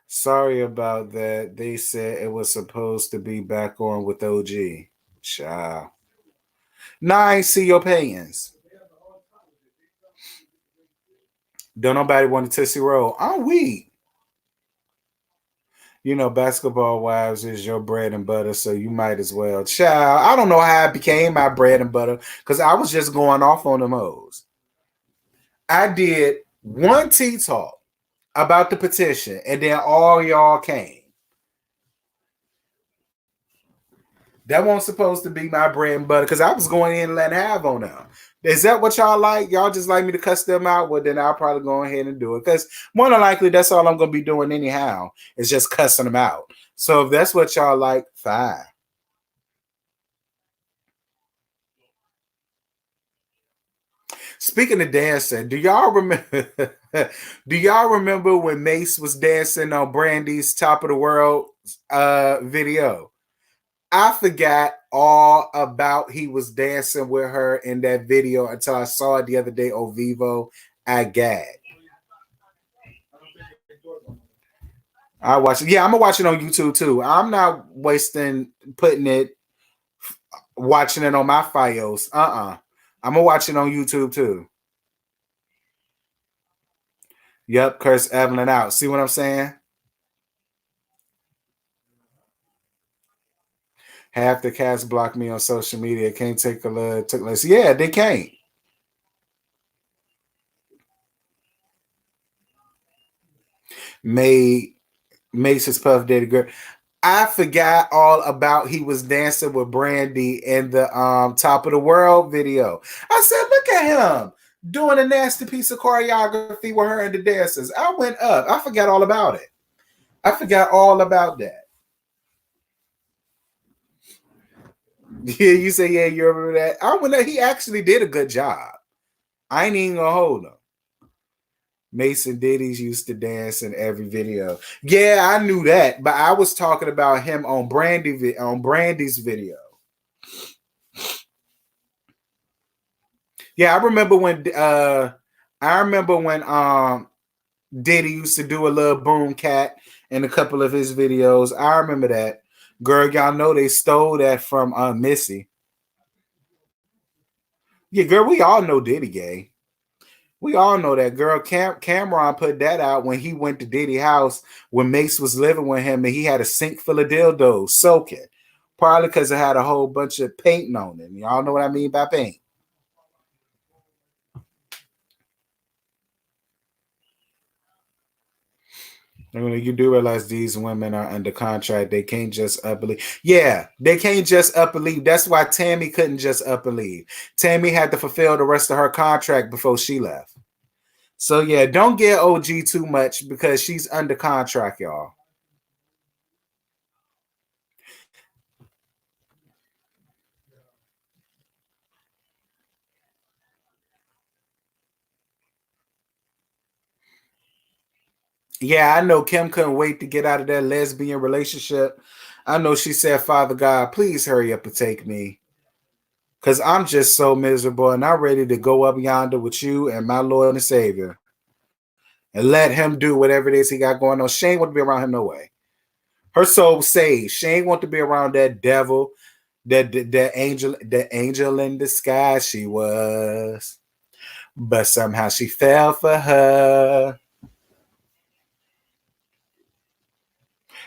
Sorry about that. They said it was supposed to be back on with OG. Child. Nah, I ain't see your opinions. Don't nobody want to Tootsie Roll. I'm weak. You know, Basketball Wives is your bread and butter, so you might as well. Child, I don't know how it became my bread and butter because I was just going off on them hoes. I did one tea talk about the petition, and then all y'all came. That wasn't supposed to be my bread and butter because I was going in and letting have on them. Is that what y'all like? Y'all just like me to cuss them out? Well, then I'll probably go ahead and do it because more than likely that's all I'm going to be doing anyhow is just cussing them out. So if that's what y'all like, fine. Speaking of dancing, do y'all remember? Do y'all remember when Mace was dancing on Brandy's "Top of the World" video? I forgot all about he was dancing with her in that video until I saw it the other day on Vivo. I gagged. I watch it. Yeah, I'm gonna watch it on YouTube too. I'm not wasting putting it, watching it on my FiOS. I'm gonna watch it on YouTube too. Yep, curse Evelyn out. See what I'm saying? Half the cats block me on social media. Can't take a look. Took less. Yeah, they can't. Made Mace's Puff Daddy girl. I forgot all about he was dancing with Brandy in the Top of the World video. I said, look at him doing a nasty piece of choreography with her and the dancers. I went up. I forgot all about it. I forgot all about that. Yeah, you say, yeah, you remember that? I went up. He actually did a good job. I ain't even gonna hold him. Mason Diddy's used to dance in every video. Yeah, I knew that, but I was talking about him on Brandy's video. Yeah, I remember when Diddy used to do a little boom cat in a couple of his videos. I remember that. Girl, y'all know they stole that from Missy. Yeah, girl, we all know Diddy gay. We all know that, girl. Cameron put that out when he went to Diddy's house when Mace was living with him and he had a sink full of dildos soaking. Probably because it had a whole bunch of paint on it. Y'all know what I mean by paint. I mean, you do realize these women are under contract. They can't just up and leave. Yeah, they can't just up and leave. That's why Tammy couldn't just up and leave. Tammy had to fulfill the rest of her contract before she left. So yeah, don't get OG too much because she's under contract, y'all. Yeah, I know Kim couldn't wait to get out of that lesbian relationship. I know she said, Father God, please hurry up and take me. Because I'm just so miserable and I'm ready to go up yonder with you and my Lord and Savior and let him do whatever it is he got going on. She ain't want to be around him no way. Her soul saved. She ain't want to be around that devil, that angel in disguise she was. But somehow she fell for her.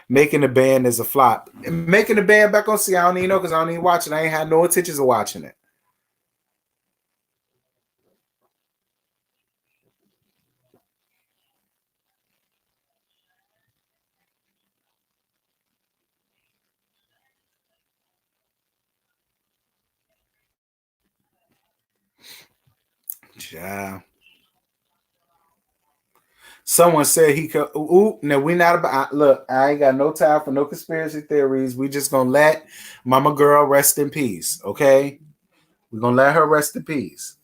Making the band is a flop. Making the band back on, see, I don't even know because I don't even watch it. I ain't had no intentions of watching it. Yeah. Someone said he could. Ooh, no, we not about. Look, I ain't got no time for no conspiracy theories. We just gonna let Mama Girl rest in peace. Okay, we're gonna let her rest in peace.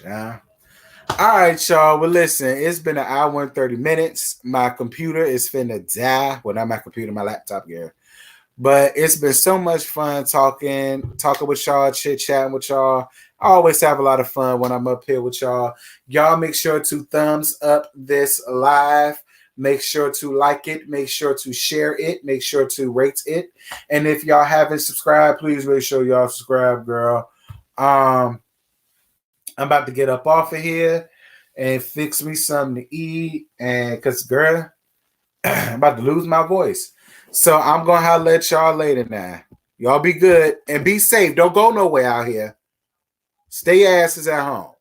Yeah. All right, y'all. Well, listen, it's been an hour and 30 minutes. My computer is finna die. Well, not my computer, my laptop here. But it's been so much fun talking with y'all, chit chatting with y'all. I always have a lot of fun when I'm up here with y'all. Y'all make sure to thumbs up this live. Make sure to like it. Make sure to share it. Make sure to rate it. And if y'all haven't subscribed, please make sure y'all subscribe, girl. I'm about to get up off of here and fix me something to eat. And because, girl, I'm about to lose my voice. So I'm going to holler at y'all later now. Y'all be good and be safe. Don't go nowhere out here. Stay your asses at home.